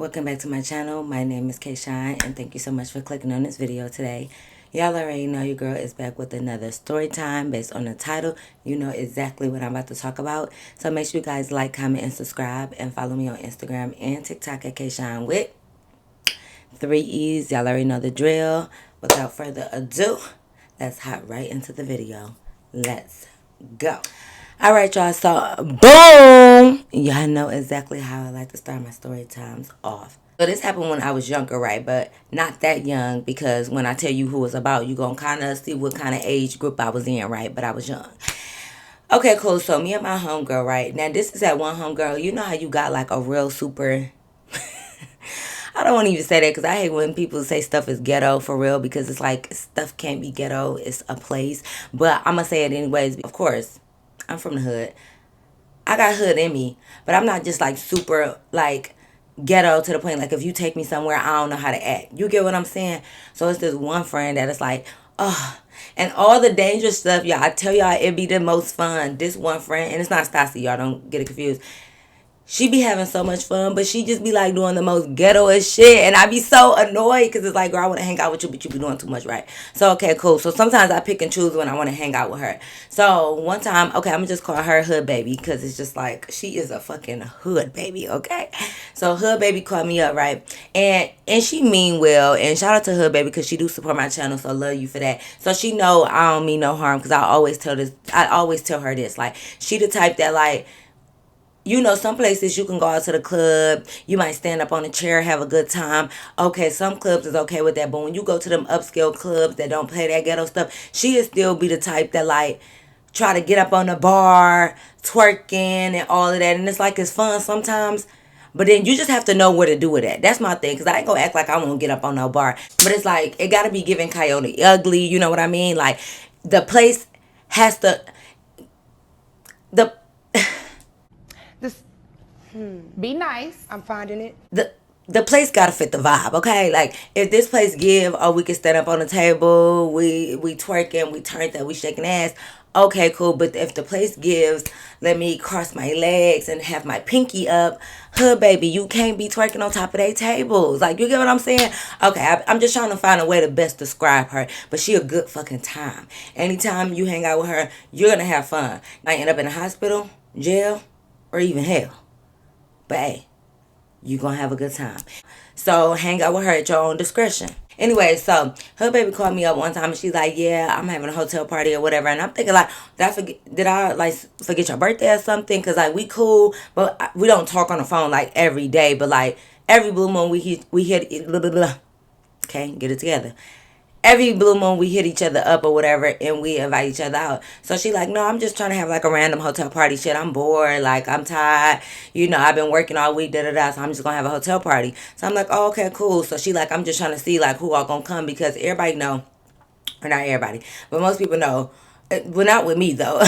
Welcome back to my channel. My name is K-Shine, and thank you so much for clicking on this video today. Y'all already know your girl is back with another story time based on the title. You know exactly what I'm about to talk about. So make sure you guys like, comment, and subscribe, and follow me on Instagram and TikTok at K-Shine with 3 E's. Y'all already know the drill. Without further ado, let's hop right into the video. Let's go. All right, y'all. So, boom! Y'all know exactly how I like to start my story times off. So this happened when I was younger, right? But not that young, because when I tell you who it's about, you're going to kind of see what kind of age group I was in, right? But I was young. Okay, cool. So me and my homegirl, right? Now, this is that one homegirl. You know how you got like a real super... I don't want to even say that because I hate when people say stuff is ghetto for real, because it's like stuff can't be ghetto. It's a place. But I'm going to say it anyways. Of course, I'm from the hood. I got hood in me, but I'm not just like super like ghetto to the point like if you take me somewhere I don't know how to act. You get what I'm saying? So it's this one friend that is like, oh, and all the dangerous stuff, y'all. I tell y'all, it be the most fun. This one friend, and it's not Stassi, y'all. Don't get it confused. She be having so much fun, but she just be like doing the most ghettoest shit. And I be so annoyed because it's like, girl, I want to hang out with you, but you be doing too much, right? So, okay, cool. So sometimes I pick and choose when I want to hang out with her. So one time, okay, I'm going to just call her Hood Baby because it's just like, she is a fucking hood baby, okay? So Hood Baby called me up, right? And she mean well. And shout out to Hood Baby because she do support my channel, so I love you for that. So she know I don't mean no harm because I always tell her this. Like, she the type that like, you know, some places you can go out to the club, you might stand up on a chair, have a good time. Okay, some clubs is okay with that, but when you go to them upscale clubs that don't play that ghetto stuff, she'll still be the type that like try to get up on the bar, twerking and all of that. And it's like it's fun sometimes, but then you just have to know where to do it at. That's my thing, because I ain't gonna act like I won't get up on no bar. But it's like, it gotta be giving Coyote Ugly, you know what I mean? Like, the place has to... The... This, be nice. I'm finding it. The place gotta fit the vibe, okay? Like, if this place give, oh, we can stand up on the table, we twerking, we turned up, we shaking ass, okay, cool. But if the place gives, let me cross my legs and have my pinky up, Hood Baby, you can't be twerking on top of their tables. Like, you get what I'm saying? Okay, I'm just trying to find a way to best describe her, but she a good fucking time. Anytime you hang out with her, you're gonna have fun. Might end up in a hospital, jail, or even hell. But hey, you gonna have a good time. So hang out with her at your own discretion. Anyway, so Her Baby called me up one time and she's like, yeah, I'm having a hotel party or whatever. And I'm thinking like, did I like forget your birthday or something? Cause like we cool, but we don't talk on the phone like every day. But like every blue moon we hit blah, blah, blah. Okay, get it together. Every blue moon we hit each other up or whatever and we invite each other out. So she like, no, I'm just trying to have like a random hotel party shit. I'm bored, like I'm tired, you know, I've been working all week, so I'm just gonna have a hotel party. So I'm like, oh, okay, cool. So she like, I'm just trying to see like who all gonna come, because everybody know, or not everybody, but most people know, well, not with me though,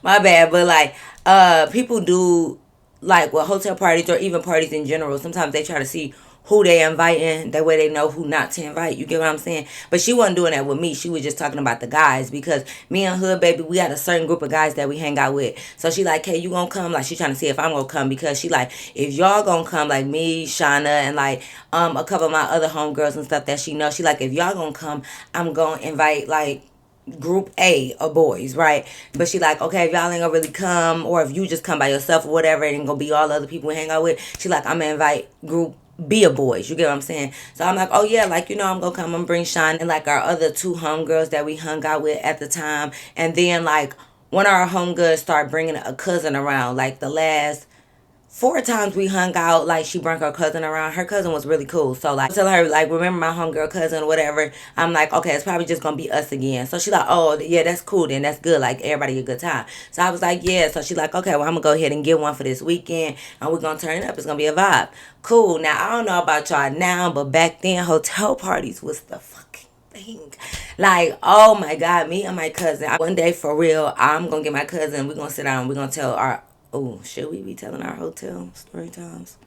my bad, but like people do, like with hotel parties or even parties in general, sometimes they try to see who they inviting. That way they know who not to invite. You get what I'm saying? But she wasn't doing that with me. She was just talking about the guys, because me and Hood Baby, we got a certain group of guys that we hang out with. So she like, hey, you gonna come? Like, she trying to see if I'm gonna come, because she like, if y'all gonna come, like me, Shauna, and like a couple of my other homegirls and stuff that she knows, she like, if y'all gonna come, I'm gonna invite like group A of boys, right? But she like, okay, if y'all ain't gonna really come, or if you just come by yourself or whatever, it ain't gonna be all the other people we hang out with, she like, I'm gonna invite group B of boys. You get what I'm saying? So I'm like, oh yeah, like, you know, I'm gonna come, I'm gonna bring Sean and like our other two homegirls that we hung out with at the time. And then like one of our homegirls started bringing a cousin around. Like the last 4 times we hung out, like she brought her cousin around. Her cousin was really cool. So like, I tell her like, remember my homegirl cousin or whatever. I'm like, okay, it's probably just gonna be us again. So she like, oh yeah, that's cool then, that's good. Like, everybody a good time. So I was like, yeah. So she like, okay, well, I'm gonna go ahead and get one for this weekend and we're gonna turn it up. It's gonna be a vibe. Cool. Now I don't know about y'all now, but back then hotel parties was the fucking thing. Like, oh my god, me and my cousin, one day for real, I'm gonna get my cousin, we're gonna sit down, we're gonna tell our... Oh, should we be telling our hotel story times?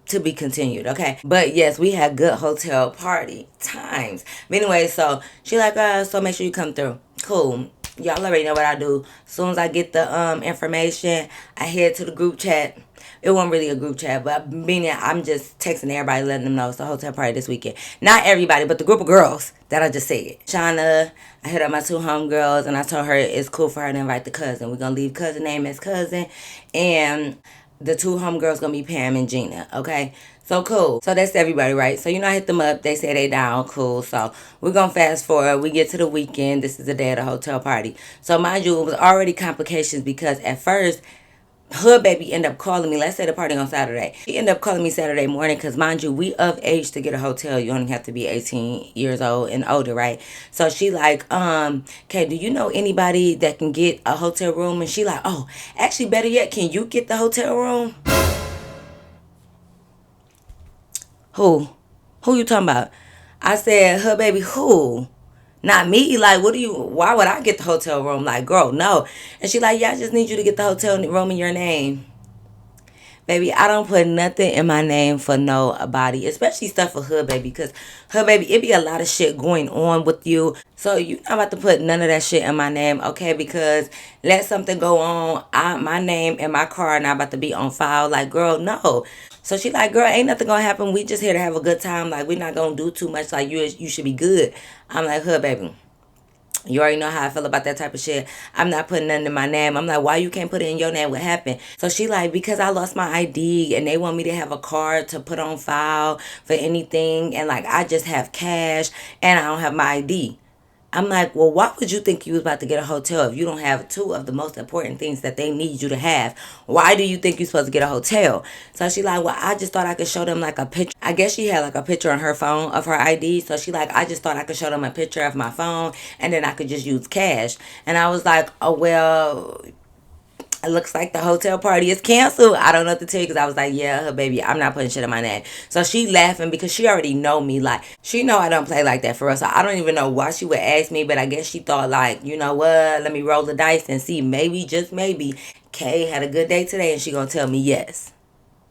To be continued, okay? But yes, we had good hotel party times. But anyway, so she like, so make sure you come through. Cool. Y'all already know what I do. As soon as I get the information, I head to the group chat. It wasn't really a group chat, but meaning I'm just texting everybody, letting them know it's a hotel party this weekend. Not everybody, but the group of girls that I just said. Shauna, I hit up my two homegirls, and I told her it's cool for her to invite the cousin. We're gonna leave cousin name as cousin, and the two homegirls gonna be Pam and Gina. Okay, so cool. So that's everybody, right? So I hit them up. They say they down. Cool. So we're gonna fast forward. We get to the weekend. This is the day of the hotel party. So mind you, it was already complications because at first Hood baby ended up calling me. Let's say the party on Saturday. He ended up calling me Saturday morning because, mind you, we of age to get a hotel. You only have to be 18 years old and older, right? So she like, okay, do you know anybody that can get a hotel room? And she like, oh, actually, better yet, can you get the hotel room? Who? Who you talking about? I said, her baby, who? Not me. Like, why would I get the hotel room? Like, girl, no. And she like, yeah, I just need you to get the hotel room in your name. Baby, I don't put nothing in my name for nobody, especially stuff for Hood Baby, because Hood Baby, it be a lot of shit going on with you. So you not about to put none of that shit in my name, okay? Because let something go on, my name and my car not about to be on file. Like, girl, no. So she like, girl, ain't nothing gonna happen. We just here to have a good time. Like, we not gonna do too much. Like, you should be good. I'm like, Hood Baby, you already know how I feel about that type of shit. I'm not putting nothing in my name. I'm like, why you can't put it in your name? What happened? So she like, because I lost my ID and they want me to have a card to put on file for anything. And like, I just have cash and I don't have my ID. I'm like, well, why would you think you was about to get a hotel if you don't have two of the most important things that they need you to have? Why do you think you're supposed to get a hotel? So she like, well, I just thought I could show them like a picture. I guess she had like a picture on her phone of her ID. So she like, I just thought I could show them a picture of my phone and then I could just use cash. And I was like, oh, well, it looks like the hotel party is canceled. I don't know what to tell you because I was like, yeah, baby, I'm not putting shit in my name. So she laughing because she already know me. Like, she know I don't play like that for us. So I don't even know why she would ask me, but I guess she thought like, you know what, let me roll the dice and see. Maybe, just maybe, Kay had a good day today and she gonna tell me yes.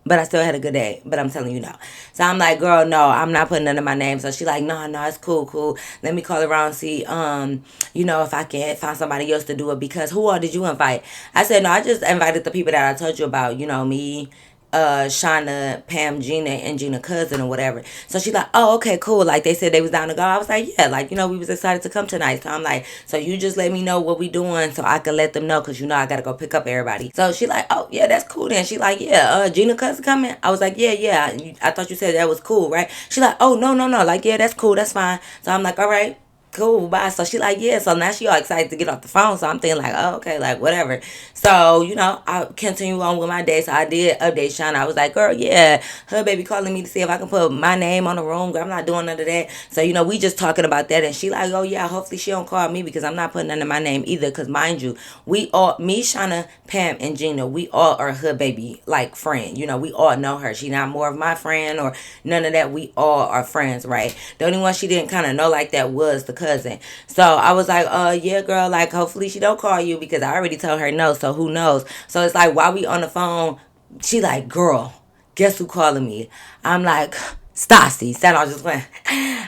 But I still had a good day. But I'm telling you no. So I'm like, girl, no, I'm not putting none of my name. So she like, no, it's cool. Let me call around and see, if I can find somebody else to do it. Because who all did you invite? I said, no, I just invited the people that I told you about. Me, Shauna, Pam, Gina, and Gina cousin or whatever. So she's like, oh, okay, cool. Like they said they was down to go. I was like, yeah, like, we was excited to come tonight. So I'm like, so you just let me know what we doing so I can let them know because I gotta go pick up everybody. So she like, oh yeah, that's cool then. She like, yeah, Gina cousin coming? I was like, yeah. I thought you said that was cool, right? She like, oh no. Like, yeah, that's cool, that's fine. So I'm like, all right. Cool, bye. So she like, yeah. So now she all excited to get off the phone. So I'm thinking like, oh, okay, like whatever. So, I continue on with my day. So I did update Shauna. I was like, girl, yeah, her baby calling me to see if I can put my name on the room. Girl, I'm not doing none of that. So, we just talking about that. And she like, oh yeah, hopefully she don't call me because I'm not putting none of my name either. Because mind you, we all, me, Shauna, Pam, and Gina, we all are her baby like friend. We all know her. She not more of my friend or none of that. We all are friends, right? The only one she didn't kind of know like that was the cousin. So I was like, yeah, girl, like hopefully she don't call you because I already told her no, so who knows? So it's like while we on the phone, she like, girl, guess who calling me? I'm like, Stassi. So I was just went.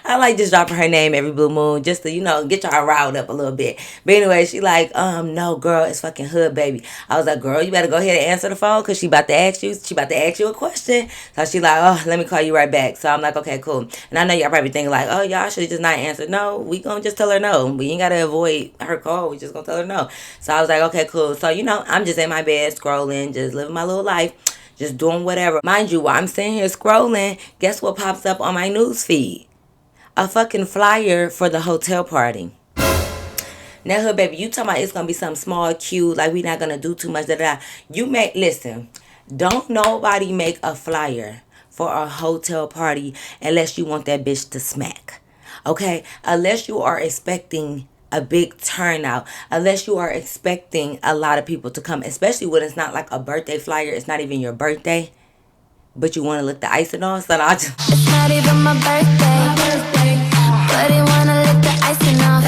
I like just dropping her name every blue moon just to, get y'all riled up a little bit. But anyway, she like, no, girl, it's fucking Hood Baby. I was like, girl, you better go ahead and answer the phone because she about to ask you a question. So she like, oh, let me call you right back. So I'm like, okay, cool. And I know y'all probably thinking like, oh, y'all should have just not answered. No, we gonna just tell her no. We ain't gotta avoid her call. We just gonna tell her no. So I was like, okay, cool. So, I'm just in my bed scrolling, just living my little life. Just doing whatever. Mind you, while I'm sitting here scrolling, guess what pops up on my news feed? A fucking flyer for the hotel party. Now, Hood Baby, you talking about it's going to be something small, cute, like we not going to do too much, listen, don't nobody make a flyer for a hotel party unless you want that bitch to smack. Okay? Unless you are expecting a big turnout, unless you are expecting a lot of people to come, especially when it's not like a birthday flyer, it's not even your birthday, but you want to lick the icing off. So I just, it's not even my birthday, but you want to lick the icing off.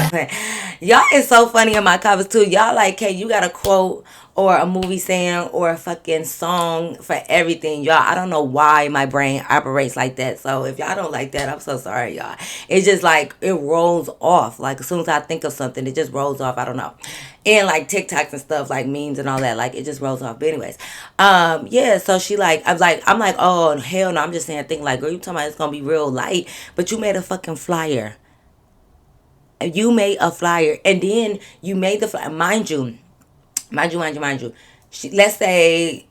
Y'all is so funny in my comments too. Y'all like, hey, you got a quote or a movie saying or a fucking song for everything. Y'all, I don't know why my brain operates like that. So if y'all don't like that, I'm so sorry, y'all. It's just like it rolls off. Like as soon as I think of something, it just rolls off. I don't know. And like TikToks and stuff, like memes and all that, like it just rolls off. But anyways, yeah. So she like, I'm like, oh hell no. I'm just saying, think like, girl, you talking about it's gonna be real light, but you made a fucking flyer. You made a flyer, and then you made the flyer. Mind you. Let's say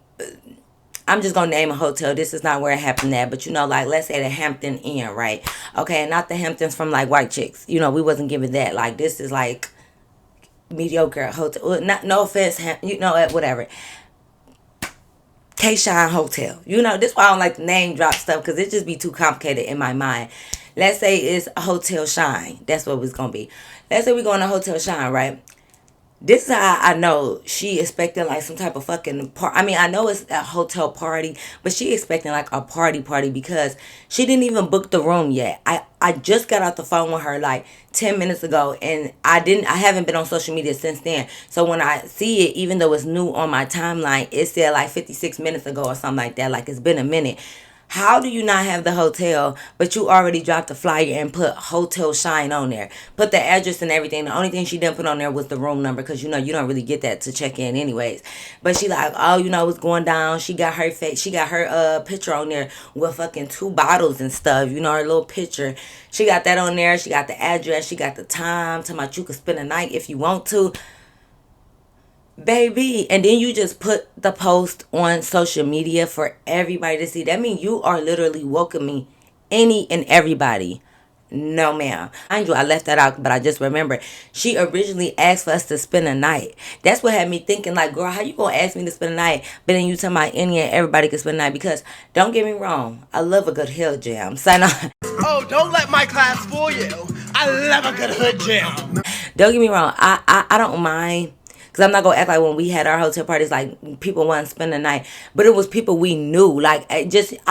I'm just gonna name a hotel. This is not where it happened at, but you know, like let's say the Hampton Inn, right? Okay, and not the Hamptons from like White Chicks. You know, we wasn't giving that. Like this is like mediocre hotel. Well, not no offense, you know, whatever. K Shine Hotel. You know, this is why I don't like to name drop stuff because it just be too complicated in my mind. Let's say it's a Hotel Shine. That's what it's gonna be. Let's say we going to Hotel Shine, right? This is how I know she expecting like some type of fucking part. I mean, I know it's a hotel party, but she expecting like a party because she didn't even book the room yet. I just got off the phone with her like 10 minutes ago, and I haven't been on social media since then. So when I see it, even though it's new on my timeline, it said like 56 minutes ago or something like that. Like it's been a minute. How do you not have the hotel, but you already dropped the flyer and put Hotel Shine on there? Put the address and everything. The only thing she didn't put on there was the room number because you know you don't really get that to check in anyways. But she like, oh, you know what's going down. She got her face. She got her picture on there with fucking 2 bottles and stuff. You know her little picture. She got that on there. She got the address. She got the time. Talking about you could spend a night if you want to, baby. And then you just put the post on social media for everybody to see. That means you are literally welcoming any and everybody. No, ma'am. Mind you, I left that out, but I just remember she originally asked for us to spend a night. That's what had me thinking, like, girl, how you gonna ask me to spend a night, but then you talking about any and everybody can spend a night? Because don't get me wrong, I love a good hill jam. Sign on. Oh, don't let my class fool you. I love a good hood jam. Don't get me wrong. I don't mind. Because I'm not going to act like when we had our hotel parties, like, people wanted to spend the night. But it was people we knew. Like, I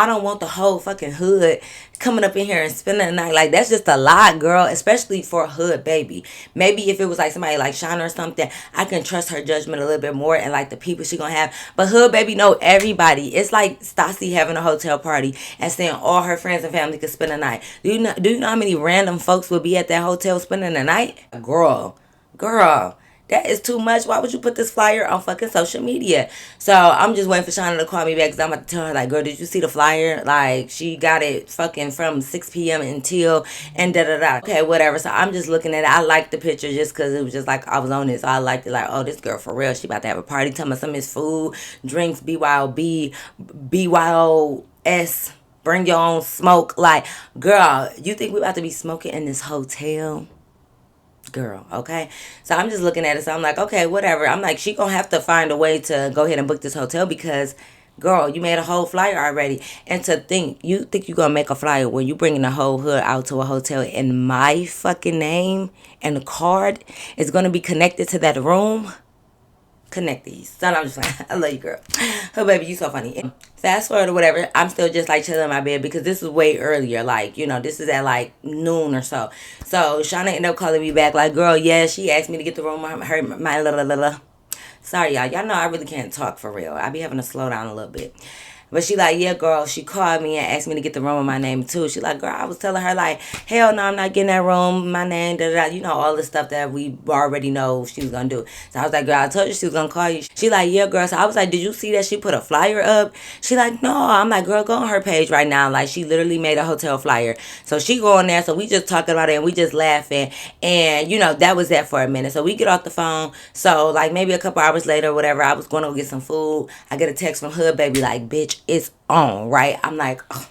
don't want the whole fucking hood coming up in here and spending the night. Like, that's just a lot, girl. Especially for a hood baby. Maybe if it was, like, somebody like Shauna or something, I can trust her judgment a little bit more and, like, the people she going to have. But hood baby know everybody. It's like Stassi having a hotel party and saying all her friends and family could spend the night. Do you know how many random folks will be at that hotel spending the night? Girl. That is too much. Why would you put this flyer on fucking social media? So I'm just waiting for Shauna to call me back because I'm about to tell her, like, girl, did you see the flyer? Like, she got it fucking from 6 p.m. until and da-da-da. Okay, whatever. So I'm just looking at it. I liked the picture just because it was just like I was on it. So I liked it. Like, oh, this girl for real. She about to have a party. Tell me some of his food, drinks, BYOB, BYOS. Bring your own smoke. Like, girl, you think we about to be smoking in this hotel? Girl, okay? So I'm just looking at it. So I'm like, okay, whatever. I'm like, she gonna have to find a way to go ahead and book this hotel because, girl, you made a whole flyer already. And to think, you think you gonna make a flyer where you bringing the whole hood out to a hotel and my fucking name and the card is gonna be connected to that room? Connect these. So I'm just like, I love you, girl. Oh, baby, you so funny. Fast forward or whatever, I'm still just like chilling in my bed because this was way earlier. Like, you know, this is at like noon or so. So Shauna ended up calling me back, like, girl, yeah, she asked me to get the room. My la. Sorry, y'all. Y'all know I really can't talk for real. I be having to slow down a little bit. But she like, yeah, girl. She called me and asked me to get the room in my name too. She like, girl, I was telling her like, hell no, I'm not getting that room. My name, da da. You know all the stuff that we already know she was gonna do. So I was like, girl, I told you she was gonna call you. She like, yeah, girl. So I was like, did you see that she put a flyer up? She like, no. I'm like, girl, go on her page right now. Like she literally made a hotel flyer. So she go on there. So we just talking about it and we just laughing. And you know that was that for a minute. So we get off the phone. So like maybe a couple hours later, or whatever, I was going to go get some food. I get a text from Hood Baby like, bitch, it's on, right? I'm like, oh,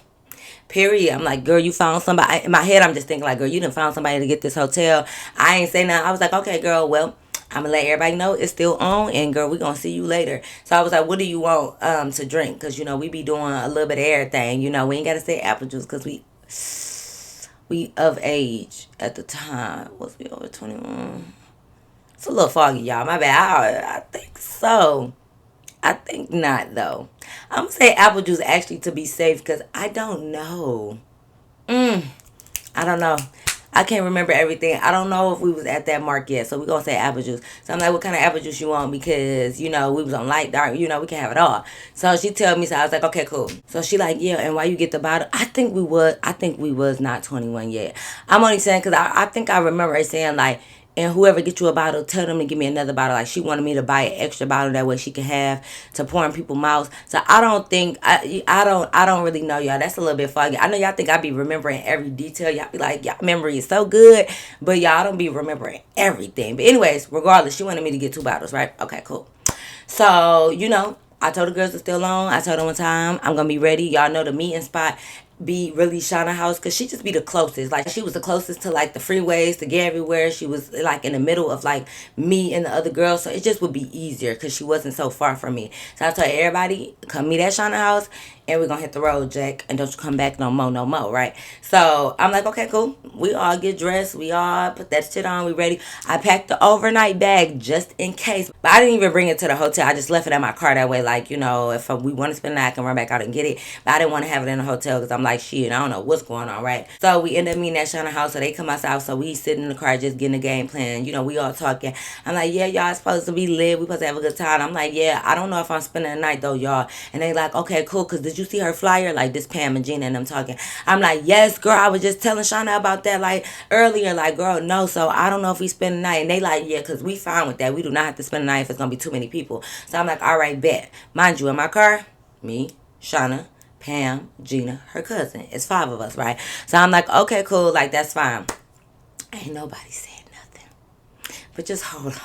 period. I'm like, girl, you found somebody. In my head, I'm just thinking like, girl, you done found somebody to get this hotel. I ain't say nothing. I was like, okay, girl, well, I'm gonna let everybody know it's still on, and girl, we gonna see you later. So I was like, what do you want to drink? Because you know we be doing a little bit of everything. You know, we ain't gotta say apple juice because we of age at the time. Was we over 21? It's a little foggy, y'all. My bad. I think so. I think not though. I'm gonna say apple juice actually to be safe because I don't know. I don't know. I can't remember everything. I don't know if we was at that mark yet, so we gonna say apple juice. So I'm like, what kind of apple juice you want? Because we was on light, dark. We can have it all. So she tell me, so I was like, okay, cool. So she like, yeah, and why you get the bottle? I think we was not 21 yet. I'm only saying because I think I remember her saying like, and whoever get you a bottle, tell them to give me another bottle. Like she wanted me to buy an extra bottle that way she can have to pour in people's mouths. So I don't think I don't really know, y'all. That's a little bit foggy. I know y'all think I be remembering every detail. Y'all be like, y'all memory is so good, but y'all don't be remembering everything. But anyways, regardless, she wanted me to get 2 bottles, right? Okay, cool. So I told the girls to stay alone. I told them one time I'm gonna be ready. Y'all know the meeting spot be really Shauna house because she just be the closest. Like she was the closest to like the freeways to get everywhere. She was like in the middle of like me and the other girls, so it just would be easier because she wasn't so far from me. So I told everybody come meet at Shauna house and we're gonna hit the road, Jack, and don't you come back no more, right? So I'm like, okay, cool. We all get dressed, we all put that shit on, we ready. I packed the overnight bag just in case, but I didn't even bring it to the hotel. I just left it at my car that way, like if we want to spend the night, I can run back out and get it. But I didn't want to have it in the hotel because I'm like, shit, I don't know what's going on, right? So we end up meeting at Shauna house, so they come outside, so we sitting in the car just getting the game plan. We all talking. I'm like, yeah, y'all supposed to be lit, we supposed to have a good time. I'm like, yeah, I don't know if I'm spending the night though, y'all. And they like, okay, cool, because did you see her flyer? Like this Pam and Gina and I'm talking. I'm like, yes, girl, I was just telling Shauna about that like earlier. Like, girl, no, so I don't know if we spend the night. And they like, yeah, because we fine with that. We do not have to spend the night if it's going to be too many people. So I'm like, all right, bet. Mind you, in my car, me, Shauna, Pam, Gina, her cousin. It's 5 of us, right? So I'm like, okay, cool. Like, that's fine. Ain't nobody said nothing. But just hold on.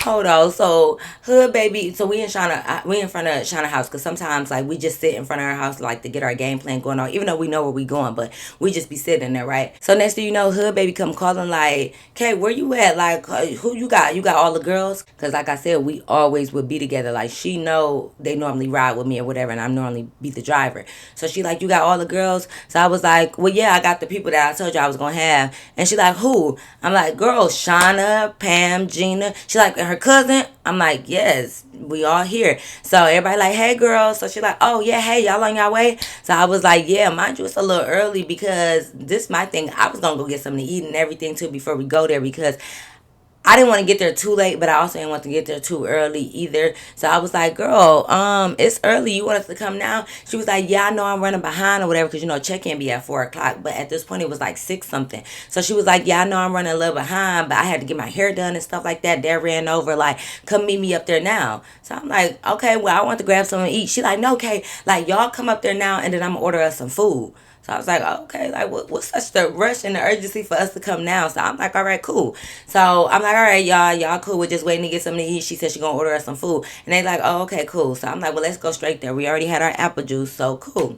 Hold on. So hood baby. So we in front of Shauna house because sometimes like we just sit in front of her house like to get our game plan going on, even though we know where we going, but we just be sitting there, right? So next thing you know, hood baby come calling like, "Okay, where you at? Like, who you got? You got all the girls?" Because like I said, we always would be together. Like she know they normally ride with me or whatever, and I'm normally be the driver. So she like, "You got all the girls?" So I was like, "Well, yeah, I got the people that I told you I was gonna have." And she like, "Who?" I'm like, "Girl, Shauna, Pam, Gina." She like, "Her cousin?" I'm like, yes, we all here. So everybody like, hey girl. So she like, oh yeah, hey, y'all on your way? So I was like, yeah, mind you, it's a little early because this my thing. I was gonna go get something to eat and everything too before we go there because I didn't want to get there too late, but I also didn't want to get there too early either. So I was like, girl, it's early. You want us to come now? She was like, yeah, I know I'm running behind or whatever because, check-in be at 4 o'clock. But at this point, it was like 6 something. So she was like, yeah, I know I'm running a little behind, but I had to get my hair done and stuff like that. Dad ran over, like, come meet me up there now. So I'm like, okay, well, I want to grab something to eat. She like, no, okay, like, y'all come up there now and then I'm going to order us some food. So I was like, okay, like, what's such the rush and the urgency for us to come now? So I'm like, all right, cool. So I'm like, all right, y'all cool. We're just waiting to get something to eat. She said she gonna order us some food. And they like, oh, okay, cool. So I'm like, well, let's go straight there. We already had our apple juice, so cool.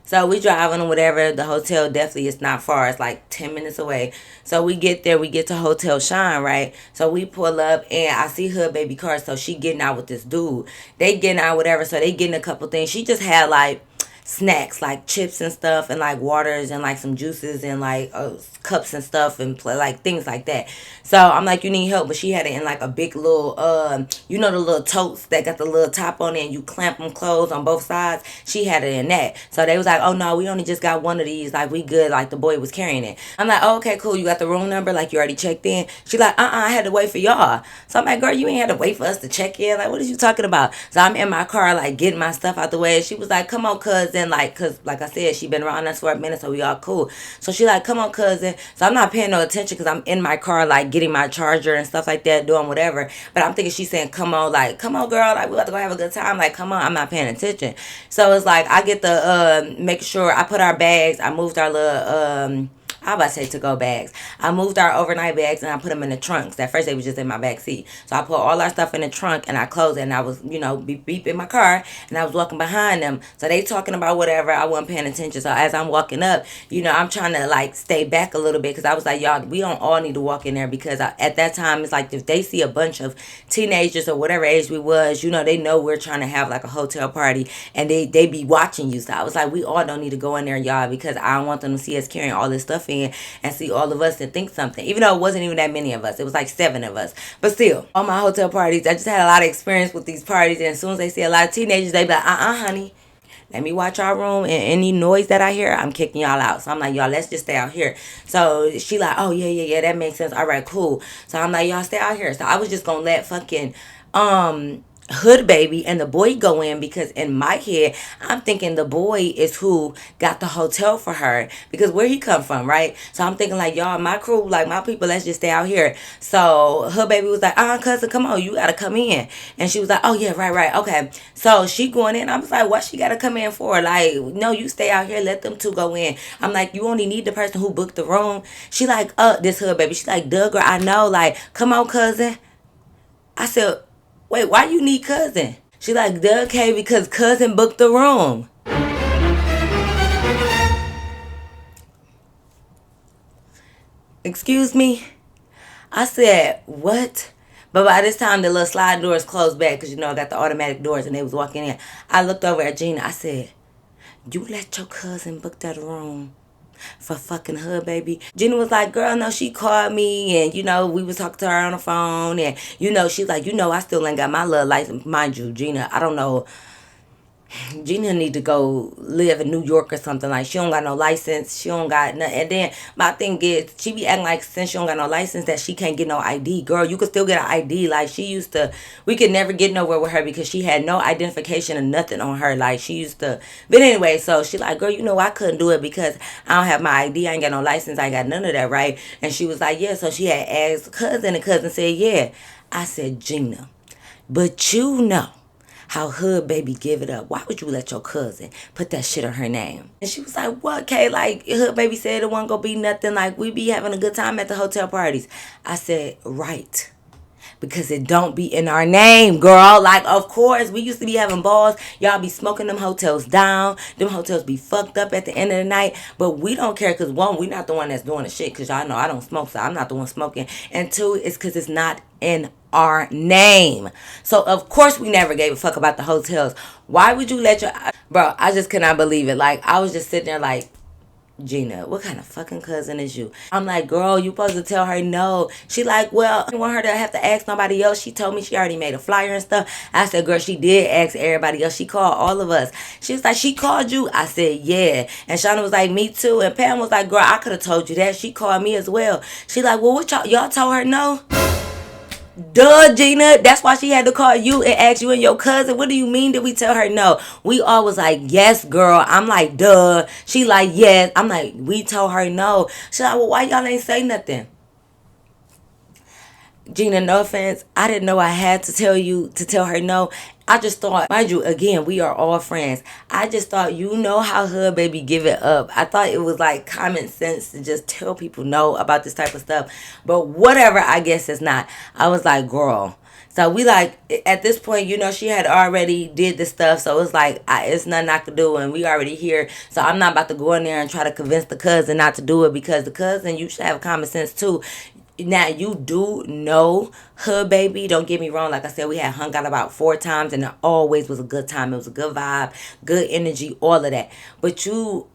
So we driving or whatever. The hotel definitely is not far. It's like 10 minutes away. So we get there. We get to Hotel Shine, right? So we pull up and I see her baby car. So she getting out with this dude. They getting out whatever. So they getting a couple things. She just had like snacks like chips and stuff and like waters and like some juices and like cups and stuff and like things like that. So I'm like, you need help? But she had it in like a big little the little totes that got the little top on it and you clamp them closed on both sides. She had it in that. So they was like, oh no, we only just got one of these, like we good. Like the boy was carrying it. I'm like, oh, okay, cool. You got the room number? Like you already checked in? She like, I had to wait for y'all. So I'm like, girl, you ain't had to wait for us to check in. Like, what are you talking about? So I'm in my car like getting my stuff out the way. She was like, come on, cousin. Like, cause like I said, she been around us for a minute, so we all cool. So she like, come on, cousin. So I'm not paying no attention because I'm in my car like getting my charger and stuff like that, doing whatever. But I'm thinking she's saying, come on, like, come on, girl, like we about to go have a good time. Like, come on. I'm not paying attention. So it's like I get the make sure I put our bags. I moved our little I was about to say to-go bags. I moved our overnight bags and I put them in the trunks. At first, they was just in my back seat. So I put all our stuff in the trunk and I closed it and I was, beep beep in my car and I was walking behind them. So they talking about whatever. I wasn't paying attention. So as I'm walking up, I'm trying to like stay back a little bit because I was like, y'all, we don't all need to walk in there because at that time, it's like if they see a bunch of teenagers or whatever age we was, they know we're trying to have like a hotel party and they be watching you. So I was like, we all don't need to go in there, y'all, because I don't want them to see us carrying all this stuff in and see all of us and think something. Even though it wasn't even that many of us. It was like 7 of us. But still, on my hotel parties, I just had a lot of experience with these parties. And as soon as they see a lot of teenagers, they be like, honey. let me watch our room, and any noise that I hear, I'm kicking y'all out. So I'm like, y'all, let's just stay out here. So she like, oh yeah, yeah, yeah, that makes sense. All right, cool. So I'm like, y'all stay out here. So I was just gonna let fucking Hood Baby and the boy go in, because in my head I'm thinking the boy is who got the hotel for her, because where he come from, right? So I'm thinking like, y'all, my crew, like my people, let's just stay out here. So Hood Baby was like, cousin, come on, you gotta come in. And she was like, oh yeah, right, okay. So she going in. I was like, what she gotta come in for? Like, no, you stay out here, let them two go in. I'm like, you only need the person who booked the room. She like, this Hood Baby, she like, Doug, girl, I know, like, come on, cousin. I said, wait, why you need cousin? She like, Doug, okay, because cousin booked the room. Excuse me? I said, what? But by this time, the little slide doors closed back, because, I got the automatic doors, and they was walking in. I looked over at Gina. I said, you let your cousin book that room for fucking Hood Baby? Gina was like, girl, no, she called me, and, we was talking to her on the phone, and, she's like, I still ain't got my little license. Mind you, Gina, I don't know, Gina need to go live in New York or something. Like, she don't got no license. She don't got nothing. And then my thing is, she be acting like since she don't got no license that she can't get no ID. Girl, you could still get an ID. Like, she used to, we could never get nowhere with her because she had no identification or nothing on her. Like, she used to, but anyway, so she like, girl, I couldn't do it because I don't have my ID. I ain't got no license. I ain't got none of that, right? And she was like, yeah. So she had asked cousin, and cousin said, yeah. I said, Gina, but how Hood Baby give it up. Why would you let your cousin put that shit on her name? And she was like, what, Kay? Like, Hood Baby said it wasn't gonna be nothing. Like, we be having a good time at the hotel parties. I said, right. Because it don't be in our name, girl. Like, of course, we used to be having balls. Y'all be smoking them hotels down. Them hotels be fucked up at the end of the night. But we don't care because, one, we not the one that's doing the shit. Because y'all know I don't smoke, so I'm not the one smoking. And two, it's because it's not in our name. So, of course, we never gave a fuck about the hotels. Why would you let your... Bro, I just cannot believe it. Like, I was just sitting there like, Gina, what kind of fucking cousin is you? I'm like, girl, you supposed to tell her no. She like, well, I don't want her to have to ask nobody else. She told me she already made a flyer and stuff. I said, girl, she did ask everybody else. She called all of us. She was like, she called you? I said, yeah. And Shauna was like, me too. And Pam was like, girl, I could have told you that. She called me as well. She like, well, what y'all told her no? Duh, Gina. That's why she had to call you and ask you and your cousin. What do you mean did we tell her no? We all was like, yes, girl. I'm like, duh. She like, yes. I'm like, we told her no. She like, well, why y'all ain't say nothing? Gina, no offense. I didn't know I had to tell her no. I just thought, mind you, again, we are all friends. I just thought, how Hood Baby give it up. I thought it was like common sense to just tell people no about this type of stuff. But whatever, I guess it's not. I was like, girl. So we like, at this point, she had already did the stuff. So it's like, it's nothing I could do. And we already here. So I'm not about to go in there and try to convince the cousin not to do it. Because the cousin, you should have common sense too. Now, you do know Hood Baby. Don't get me wrong. Like I said, we had hung out about 4 times. And it always was a good time. It was a good vibe, good energy, all of that. But you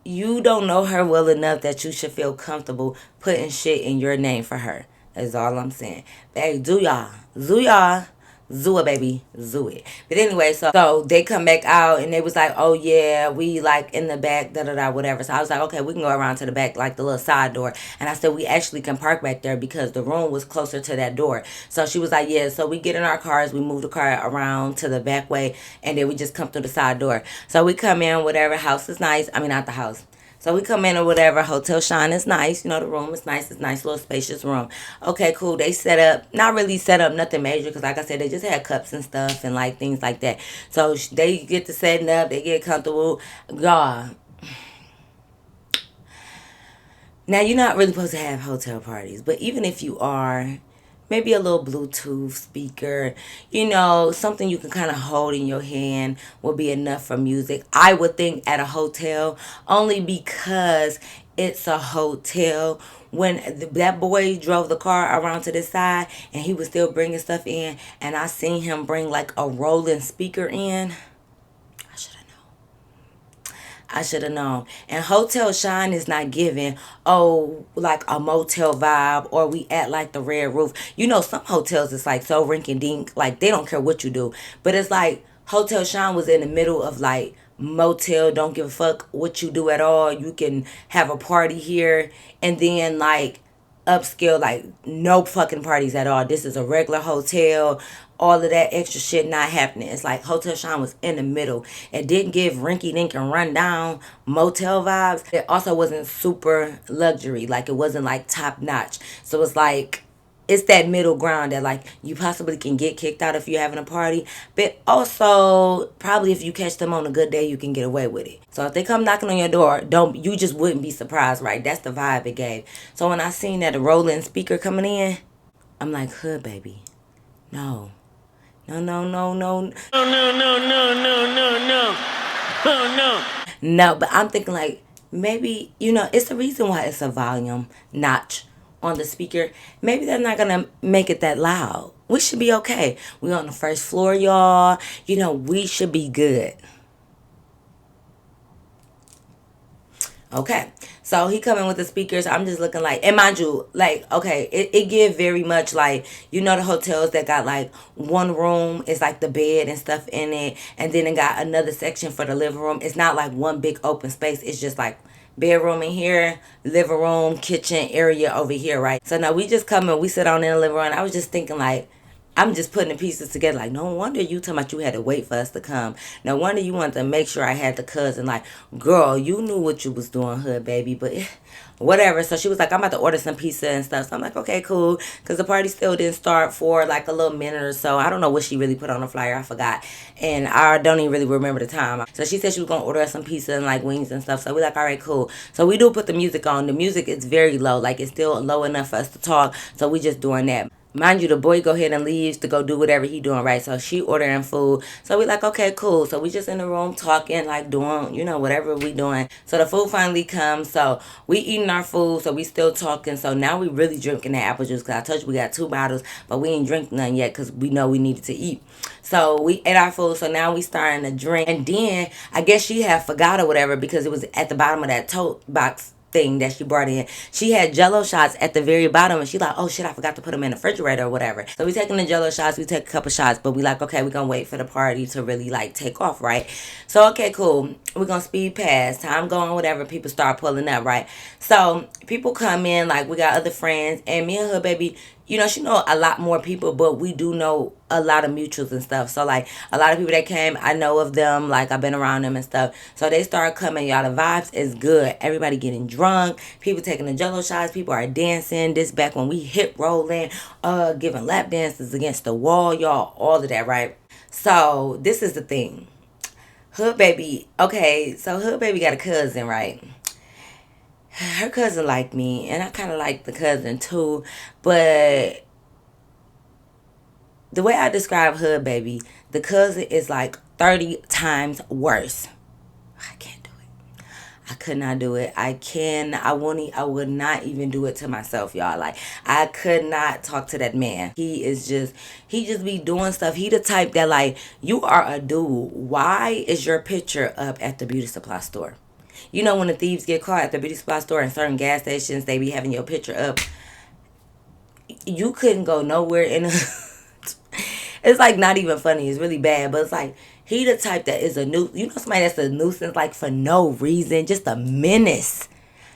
don't know her well enough that you should feel comfortable putting shit in your name for her. That's all I'm saying. Hey, do y'all. Zoo y'all. Zoo it, baby. Zoo it. But anyway, so they come back out and they was like, oh yeah, we like in the back, whatever. So I was like, okay, we can go around to the back, like the little side door. And I said, we actually can park back there because the room was closer to that door. So she was like, yeah. So we get in our cars, we move the car around to the back way, and then we just come through the side door. So we come in, whatever, house is nice. I mean, not the house. So we come in or whatever. Hotel Shine is nice. The room is nice. It's a nice little spacious room. Okay, cool. They set up, not really set up nothing major because like I said, they just had cups and stuff and like things like that. So they get to setting up. They get comfortable. God. Now, you're not really supposed to have hotel parties. But even if you are, maybe a little Bluetooth speaker, something you can kind of hold in your hand will be enough for music. I would think at a hotel, only because it's a hotel. When that boy drove the car around to the side and he was still bringing stuff in, and I seen him bring like a rolling speaker in, I should have known. And Hotel Shine is not giving, like a motel vibe, or we at like the Red Roof. Some hotels it's like so rink and dink, like they don't care what you do. But it's like Hotel Sean was in the middle of like motel, don't give a fuck what you do at all. You can have a party here, and then like upscale, like no fucking parties at all. This is a regular hotel. All of that extra shit not happening. It's like Hotel Sean was in the middle. It didn't give rinky dink and run down motel vibes. It also wasn't super luxury. Like it wasn't like top notch. So it's like it's that middle ground that like you possibly can get kicked out if you're having a party, but also probably if you catch them on a good day you can get away with it. So if they come knocking on your door, don't, you just wouldn't be surprised, right? That's the vibe it gave. So when I seen that a rolling speaker coming in, I'm like, hood baby, no, no, no, no, no, no, no, no, no, no, no, no, oh no. No, but I'm thinking like maybe, it's the reason why it's a volume notch on the speaker. Maybe they're not gonna make it that loud. We should be okay. We on the first floor, y'all. We should be good. Okay. So he coming with the speakers. I'm just looking like, and mind you, like, okay, it give very much like, the hotels that got like one room is like the bed and stuff in it, and then it got another section for the living room. It's not like one big open space. It's just like bedroom in here, living room, kitchen area over here, right? So now we just come and we sit on in the living room. I was just thinking like, I'm just putting the pieces together. Like, no wonder you talking about you had to wait for us to come. No wonder you wanted to make sure I had the cousin. Like, girl, you knew what you was doing, hood baby. But whatever. So she was like, I'm about to order some pizza and stuff. So I'm like, okay, cool. Because the party still didn't start for like a little minute or so. I don't know what she really put on the flyer. I forgot. And I don't even really remember the time. So she said she was going to order us some pizza and like wings and stuff. So we're like, all right, cool. So we do put the music on. The music is very low. Like, it's still low enough for us to talk. So we just doing that. Mind you, the boy go ahead and leaves to go do whatever he doing, right? So she ordering food. So we like, okay, cool. So we just in the room talking, like doing, whatever we doing. So the food finally comes. So we eating our food. So we still talking. So now we really drinking that apple juice. Because I told you we got 2 bottles. But we ain't drink none yet because we know we needed to eat. So we ate our food. So now we starting to drink. And then I guess she had forgot or whatever because it was at the bottom of that tote box thing that she brought in. She had jello shots at the very bottom, and she like, oh shit, I forgot to put them in the refrigerator or whatever. So we taking the jello shots, we take a couple shots, but we like, okay, we gonna wait for the party to really like take off, right? So okay, cool, we're gonna speed past, time going, whatever, people start pulling up, right? So people come in, like we got other friends, and me and her baby, she know a lot more people, but we do know a lot of mutuals and stuff. So, like, a lot of people that came, I know of them. Like, I've been around them and stuff. So, they start coming. Y'all, the vibes is good. Everybody getting drunk. People taking the jello shots. People are dancing. This back when we hip rolling, giving lap dances against the wall, y'all. All of that, right? So, this is the thing. Hood Baby. Okay, so Hood Baby got a cousin, right? Her cousin liked me, and I kind of like the cousin too, but the way I describe Hood Baby, the cousin is like 30 times worse. I can't do it. I could not do it. I would not even do it to myself, y'all. Like, I could not talk to that man. He just be doing stuff. He the type that like, you are a dude. Why is your picture up at the beauty supply store? When the thieves get caught at the beauty supply store and certain gas stations, they be having your picture up. You couldn't go nowhere in a... It's like not even funny. It's really bad. But it's like, he the type that is a somebody that's a nuisance, like for no reason. Just a menace.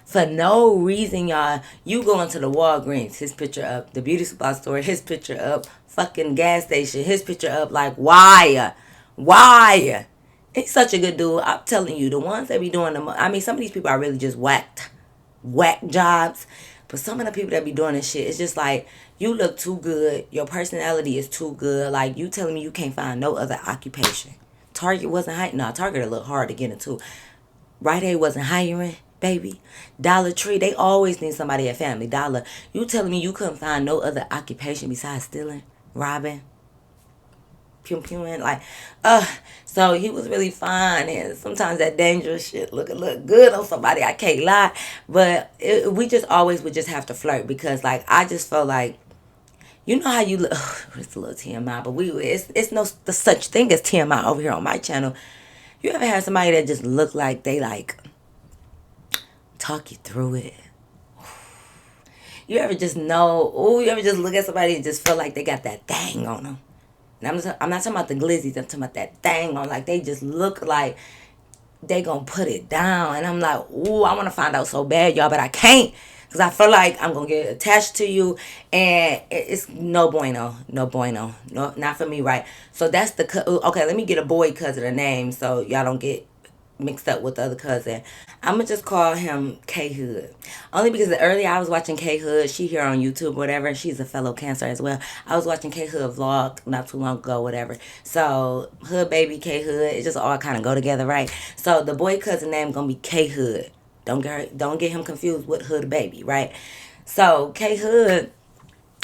For no reason, y'all. You go into the Walgreens, his picture up. The beauty supply store, his picture up. Fucking gas station, his picture up. Like, why? Why? He's such a good dude. I'm telling you, the ones that be doing them. I mean, some of these people are really just whack jobs. But some of the people that be doing this shit, it's just like, you look too good. Your personality is too good. Like, you telling me you can't find no other occupation. Target wasn't hiring. No, Target a little hard to get into. Rite Aid wasn't hiring, baby. Dollar Tree, they always need somebody at Family Dollar. You telling me you couldn't find no other occupation besides stealing, robbing, pewing, like, so he was really fine, and sometimes that dangerous shit look good on somebody, I can't lie, but we just always would just have to flirt, because like, I just felt like, how you look, it's a little TMI, but it's no the such thing as TMI over here on my channel. You ever had somebody that just look like they like talk you through it? You ever just know, you ever just look at somebody and just feel like they got that thing on them? And I'm not talking about the glizzies. I'm talking about that thing on. Like, they just look like they gonna put it down. And I'm like, ooh, I want to find out so bad, y'all, but I can't. Because I feel like I'm going to get attached to you. And it's no bueno. No bueno. No, not for me, right? So that's the... Okay, let me get a boy cousin a name so y'all don't get mixed up with the other cousin. I'm gonna just call him K Hood. Only because earlier I was watching K Hood. She here on YouTube, whatever. And she's a fellow Cancer as well. I was watching K Hood vlog not too long ago, whatever. So Hood baby K Hood, it just all kind of go together, right? So the boy cousin name gonna be K Hood. Don't get him confused with Hood baby, right? So K Hood,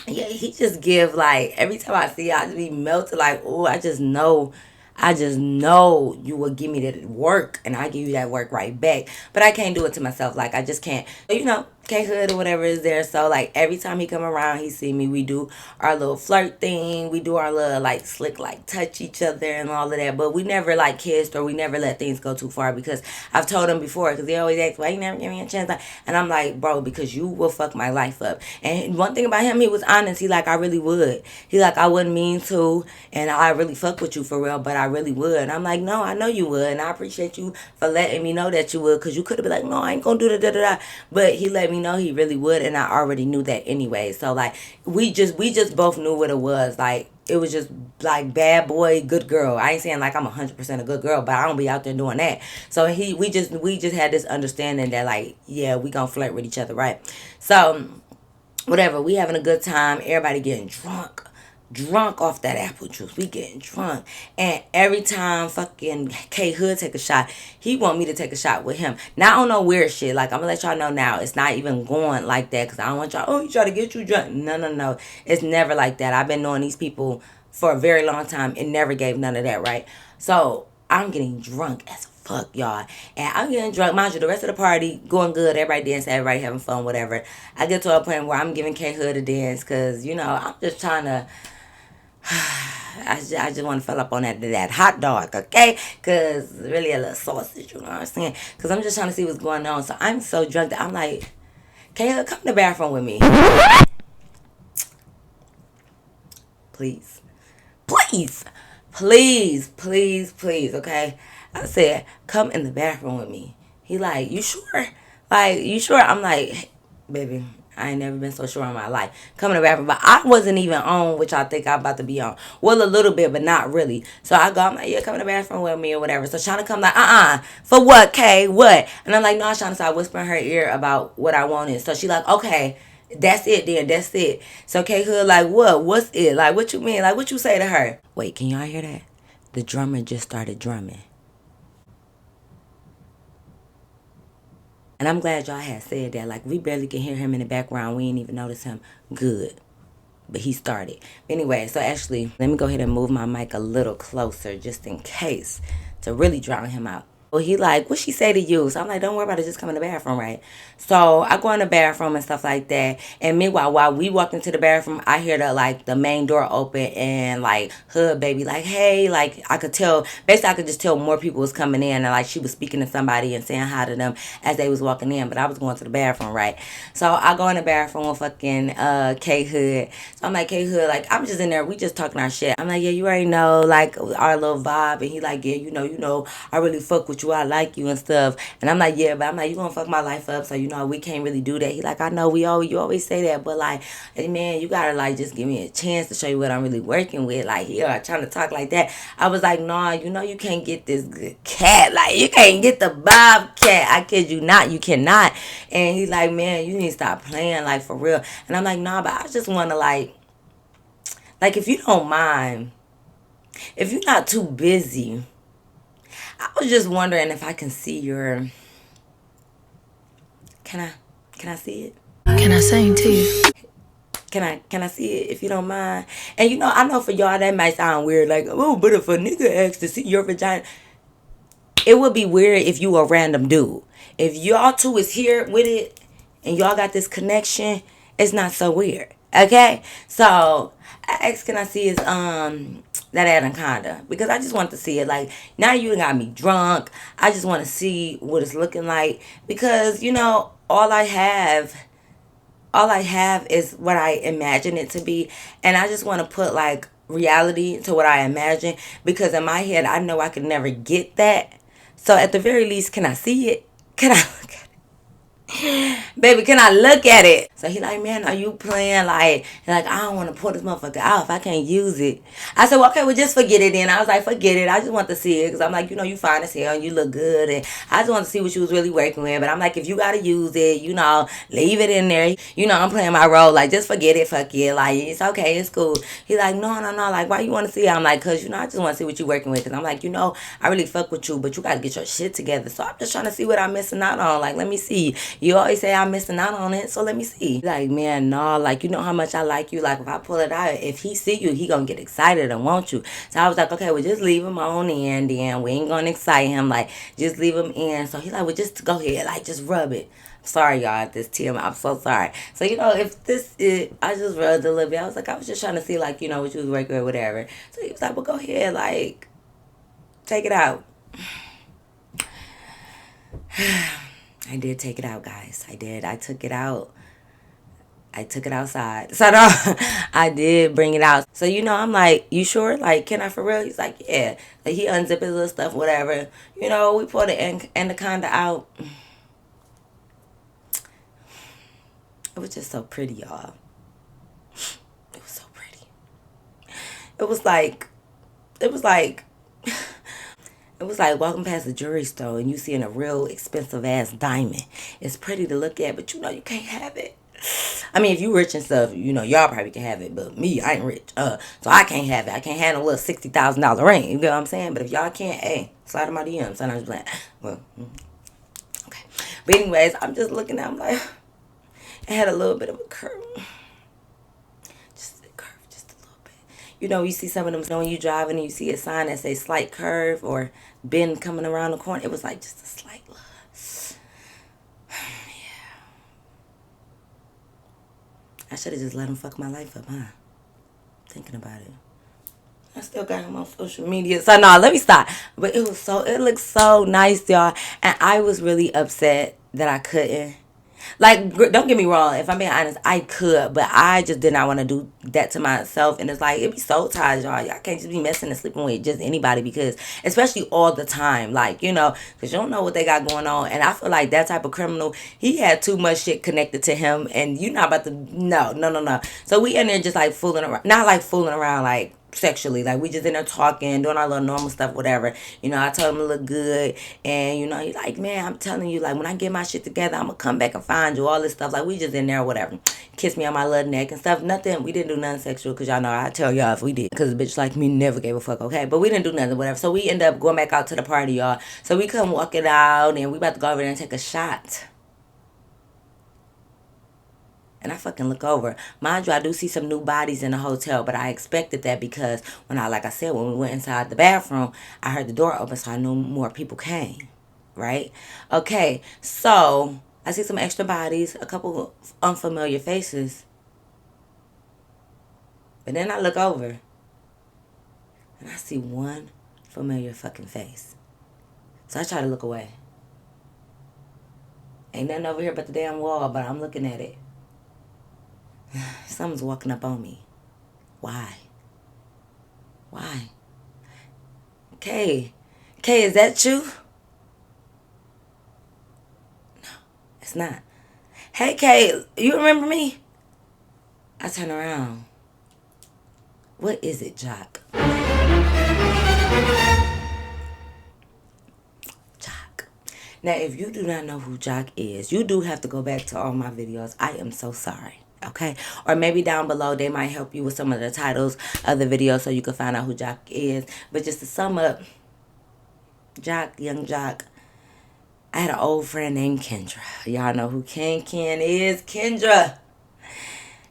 yeah, he just give like every time I see it, I just be melted like, oh, I just know you will give me that work and I give you that work right back. But I can't do it to myself. Like, I just can't. K Hood or whatever is there. So like every time he come around, he see me. We do our little flirt thing. We do our little like slick like touch each other and all of that. But we never like kissed or we never let things go too far because I've told him before because they always ask why you never give me a chance. And I'm like, bro, because you will fuck my life up. And one thing about him, he was honest. He like, I really would. He like, I wouldn't mean to, and I really fuck with you for real, but I really would. And I'm like, no, I know you would, and I appreciate you for letting me know that you would, because you could have been like, no, I ain't gonna do da da da. But he let me know he really would, and I already knew that anyway. So like, we just both knew what it was. Like, it was just like bad boy, good girl. I ain't saying like I'm 100% a good girl, but I don't be out there doing that. So we just had this understanding that like, yeah, we gonna flirt with each other, right? So whatever, we having a good time. Everybody getting drunk off that apple juice. We getting drunk. And every time fucking K Hood take a shot, he want me to take a shot with him. Now, I don't know weird shit. Like, I'm gonna let y'all know now. It's not even going like that. Because I don't want y'all, oh, he try to get you drunk. No. It's never like that. I've been knowing these people for a very long time. It never gave none of that, right? So, I'm getting drunk as fuck, y'all. And I'm getting drunk. Mind you, the rest of the party going good. Everybody dancing, everybody having fun, whatever. I get to a point where I'm giving K Hood a dance. Because, I'm just trying to... I just want to fill up on that hot dog, okay? Because really a little sausage, you know what I'm saying? Because I'm just trying to see what's going on. So I'm so drunk that I'm like, Kayla, come to the bathroom with me. Please. Please, okay? I said, come in the bathroom with me. He like, you sure? Like, you sure? I'm like, baby, I ain't never been so sure in my life. Come in the bathroom. But I wasn't even on, which I think I'm about to be on. Well, a little bit, but not really. So I go, I'm like, yeah, come in the bathroom with me or whatever. So Shauna come like, for what, Kay? What? And I'm like, no, Shauna. So I whisper in her ear about what I wanted. So she like, okay, that's it then. That's it. So K Hood like, what? What's it? Like, what you mean? Like, what you say to her? Wait, can y'all hear that? The drummer just started drumming. And I'm glad y'all had said that. Like, we barely can hear him in the background. We ain't even notice him. Good. But he started. Anyway, so actually, let me go ahead and move my mic a little closer just in case to really drown him out. Well, he like, what she say to you? So I'm like, don't worry about it. Just come in the bathroom, right? So I go in the bathroom and stuff like that. And meanwhile, while we walk into the bathroom, I hear the main door open and like Hood baby like, hey, like I could tell. Basically, I could just tell more people was coming in and like she was speaking to somebody and saying hi to them as they was walking in. But I was going to the bathroom, right? So I go in the bathroom with fucking K Hood. So I'm like, K Hood, like I'm just in there. We just talking our shit. I'm like, yeah, you already know like our little vibe. And he like, yeah, you know, I really fuck with you, I like you and stuff. And I'm like, yeah, but I'm like, you gonna fuck my life up, so we can't really do that. He like, I know you always say that, but like, hey, man, you gotta like just give me a chance to show you what I'm really working with. Like, here, trying to talk like that. I was like, nah, you can't get this good cat. Like, you can't get the bobcat. I kid you not, you cannot. And he's like, man, you need to stop playing, like, for real. And I'm like, nah, but I just wanna like if you don't mind, if you're not too busy, I was just wondering if I can see your... Can I see it? Can I sing to you? Can I see it if you don't mind? And I know for y'all that might sound weird, like, oh, but if a nigga asks to see your vagina, it would be weird if you a random dude. If y'all two is here with it and y'all got this connection, it's not so weird. Okay? So I asked, can I see his that anaconda? Because I just want to see it. Like, now you got me drunk. I just want to see what it's looking like. Because, all I have is what I imagine it to be. And I just want to put like reality to what I imagine, because in my head I know I could never get that. So at the very least, can I see it? Can I look at it? Baby, can I look at it? So he like, man, are you playing? Like I don't want to pull this motherfucker out if I can't use it. I said, well, okay, well, just forget it then. I was like, forget it. I just want to see it because I'm like, you fine as hell and you look good. And I just want to see what you was really working with. But I'm like, if you got to use it, leave it in there. I'm playing my role. Like, just forget it. Fuck it. Like, it's okay. It's cool. He like, no, no, no. Like, why you want to see it? I'm like, because, I just want to see what you working with. Because I'm like, I really fuck with you, but you got to get your shit together. So I'm just trying to see what I'm missing out on. Like, let me see. You always say I'm missing out on it, so let me see. Like, man, no, like, you know how much I like you. Like, if I pull it out, if he see you, he gonna get excited and want you. So I was like, okay, well, just leave him on in, then we ain't gonna excite him. Like, just leave him in. So he like, well, just go ahead, like, just rub it. Sorry, y'all, at this TM. I'm so sorry. So, if this is, I just rubbed a little bit. I was like, I was just trying to see, like, what you was working with, whatever. So he was like, well, go ahead, like, take it out. I did take it out, guys. I did. I took it out. I took it outside. So no, I did bring it out. So I'm like, you sure? Like, can I for real? He's like, yeah. Like he unzipped his little stuff, whatever. We pulled the anaconda out. It was just so pretty, y'all. It was so pretty. It was like, it was like, it was like walking past a jewelry store and you seeing a real expensive ass diamond. It's pretty to look at, but you can't have it. I mean, if you rich and stuff, y'all probably can have it, but me, I ain't rich. So I can't have it. I can't have no little $60,000 ring. You know what I'm saying? But if y'all can't, hey, slide them out of DMs. And I was like, well, okay. But anyways, I'm just looking at. I'm like, it had a little bit of a curve, just a curve, just a little bit. You see some of them when you driving and you see a sign that say slight curve or bend coming around the corner. It was like just a slight little. I should have just let him fuck my life up, huh? Thinking about it. I still got him on social media. So, no, let me stop. But it looked so nice, y'all. And I was really upset that I couldn't. Like, don't get me wrong. If I'm being honest, I could. But I just did not want to do that to myself. And it's like, it be so tired, y'all. Y'all can't just be messing and sleeping with just anybody. Because, especially all the time. Like, because you don't know what they got going on. And I feel like that type of criminal, he had too much shit connected to him. And you're not about to, no. So we in there just like fooling around. Not like fooling around, like, sexually. Like, we just in there talking, doing our little normal stuff, whatever. I told him to look good. And, he's like, man, I'm telling you, like, when I get my shit together, I'm going to come back and find you, all this stuff. Like, we just in there, whatever. Kiss me on my little neck and stuff. Nothing. We didn't do nothing sexual, because y'all know I tell y'all if we did. Because a bitch like me never gave a fuck, okay? But we didn't do nothing, whatever. So we end up going back out to the party, y'all. So we come walking out, and we about to go over there and take a shot. And I fucking look over. Mind you, I do see some new bodies in the hotel, but I expected that because like I said, when we went inside the bathroom, I heard the door open, so I knew more people came, right? Okay, so I see some extra bodies, a couple unfamiliar faces. But then I look over, and I see one familiar fucking face. So I try to look away. Ain't nothing over here but the damn wall, but I'm looking at it. Someone's walking up on me. Why? Kay, is that you? No, it's not. Hey, Kay, you remember me? I turn around. What is it, Jock? Jock. Now, if you do not know who Jock is, you do have to go back to all my videos. I am so sorry. Okay, or maybe down below they might help you with some of the titles of the videos so you can find out who Jock is. But just to sum up, young Jock, I had an old friend named Kendra. Y'all know who Ken is, Kendra.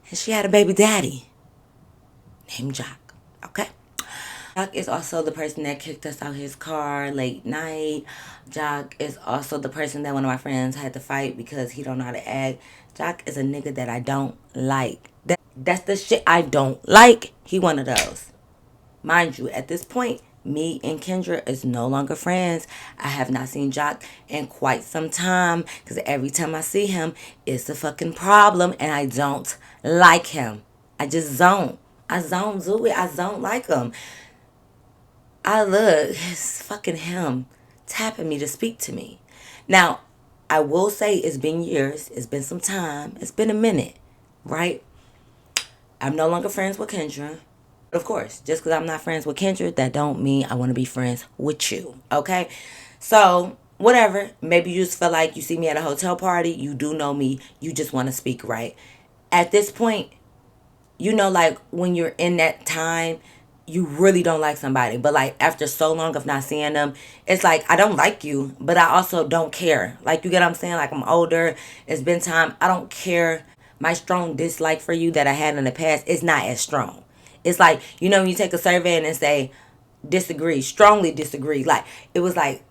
And she had a baby daddy named Jock. Okay, Jock is also the person that kicked us out his car late night. Jock is also the person that one of my friends had to fight because he don't know how to act. Jock is a nigga that I don't like. That's the shit I don't like. He one of those. Mind you, at this point, me and Kendra is no longer friends. I have not seen Jock in quite some time because every time I see him, it's a fucking problem and I don't like him. I just don't. I don't do it. I don't like him. I look, it's fucking him tapping me to speak to me. Now, I will say it's been years. It's been some time. It's been a minute, right? I'm no longer friends with Kendra. Of course, just because I'm not friends with Kendra, that don't mean I want to be friends with you, okay? So, whatever. Maybe you just feel like you see me at a hotel party. You do know me. You just want to speak, right? At this point, like when you're in that time, you really don't like somebody. But like after so long of not seeing them, it's like I don't like you, but I also don't care. Like you get what I'm saying? Like I'm older. It's been time. I don't care. My strong dislike for you that I had in the past is not as strong. It's like, when you take a survey and say disagree, strongly disagree. Like it was like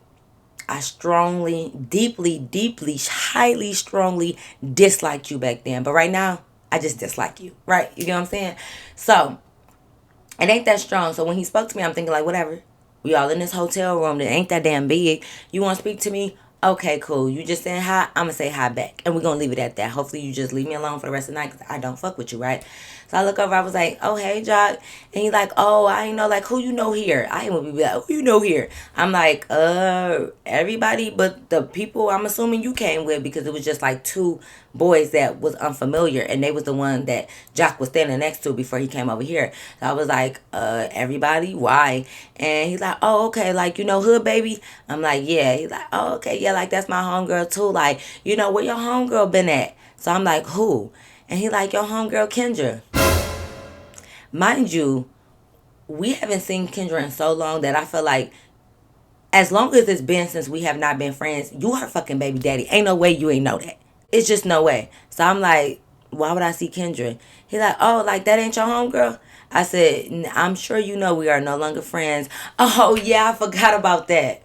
I strongly, deeply, deeply, highly, strongly disliked you back then. But right now, I just dislike you. Right? You get what I'm saying? So, it ain't that strong. So when he spoke to me, I'm thinking like, whatever. We all in this hotel room that ain't that damn big. You want to speak to me? Okay, cool. You just saying hi, I'm going to say hi back. And we're going to leave it at that. Hopefully you just leave me alone for the rest of the night because I don't fuck with you, right? So I look over, I was like, oh, hey, Jock. And he's like, oh, I ain't know, like, who you know here? I ain't gonna be like, who you know here? I'm like, everybody but the people I'm assuming you came with because it was just like two boys that was unfamiliar and they was the one that Jock was standing next to before he came over here. So I was like, everybody? Why? And he's like, oh, okay, like, Hood Baby? I'm like, yeah. He's like, oh, okay, yeah, like, that's my homegirl, too. Like, where your homegirl been at? So I'm like, who? And he like, your homegirl, Kendra. Mind you, we haven't seen Kendra in so long that I feel like as long as it's been since we have not been friends, you her fucking baby daddy. Ain't no way you ain't know that. It's just no way. So I'm like, why would I see Kendra? He like, oh, like that ain't your homegirl? I said, I'm sure you know we are no longer friends. Oh, yeah, I forgot about that.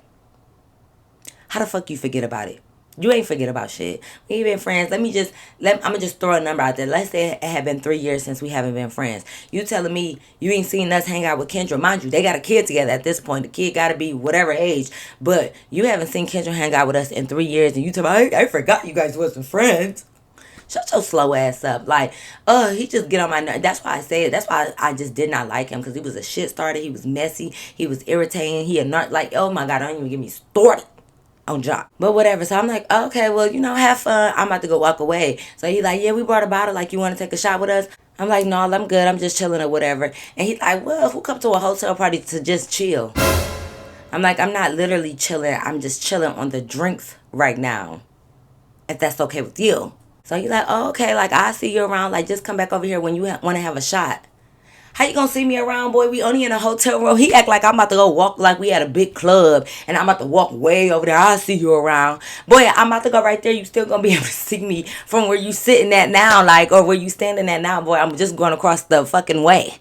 How the fuck you forget about it? You ain't forget about shit. We ain't been friends. I'm gonna just throw a number out there. Let's say it had been 3 years since we haven't been friends. You telling me you ain't seen us hang out with Kendra. Mind you, they got a kid together at this point. The kid gotta be whatever age. But you haven't seen Kendra hang out with us in 3 years and you tell me, I forgot you guys wasn't friends. Shut your slow ass up. Like, he just get on my nerves. That's why I say it. That's why I just did not like him. Because he was a shit starter. He was messy. He was irritating. He a nut. Like, oh my God, don't even get me started on Jock. But whatever. So I'm like, okay, well, have fun. I'm about to go walk away. So he like, yeah, we brought a bottle. Like, you want to take a shot with us? I'm like, no, I'm good. I'm just chilling or whatever. And he's like, well, who come to a hotel party to just chill? I'm like, I'm not literally chilling. I'm just chilling on the drinks right now. If that's okay with you. So he's like, oh, okay. Like, I'll see you around. Like, just come back over here when you want to have a shot. How you gonna see me around, boy? We only in a hotel room. He act like I'm about to go walk like we at a big club. And I'm about to walk way over there. I'll see you around. Boy, I'm about to go right there. You still gonna be able to see me from where you sitting at now, like, or where you standing at now, boy. I'm just going across the fucking way.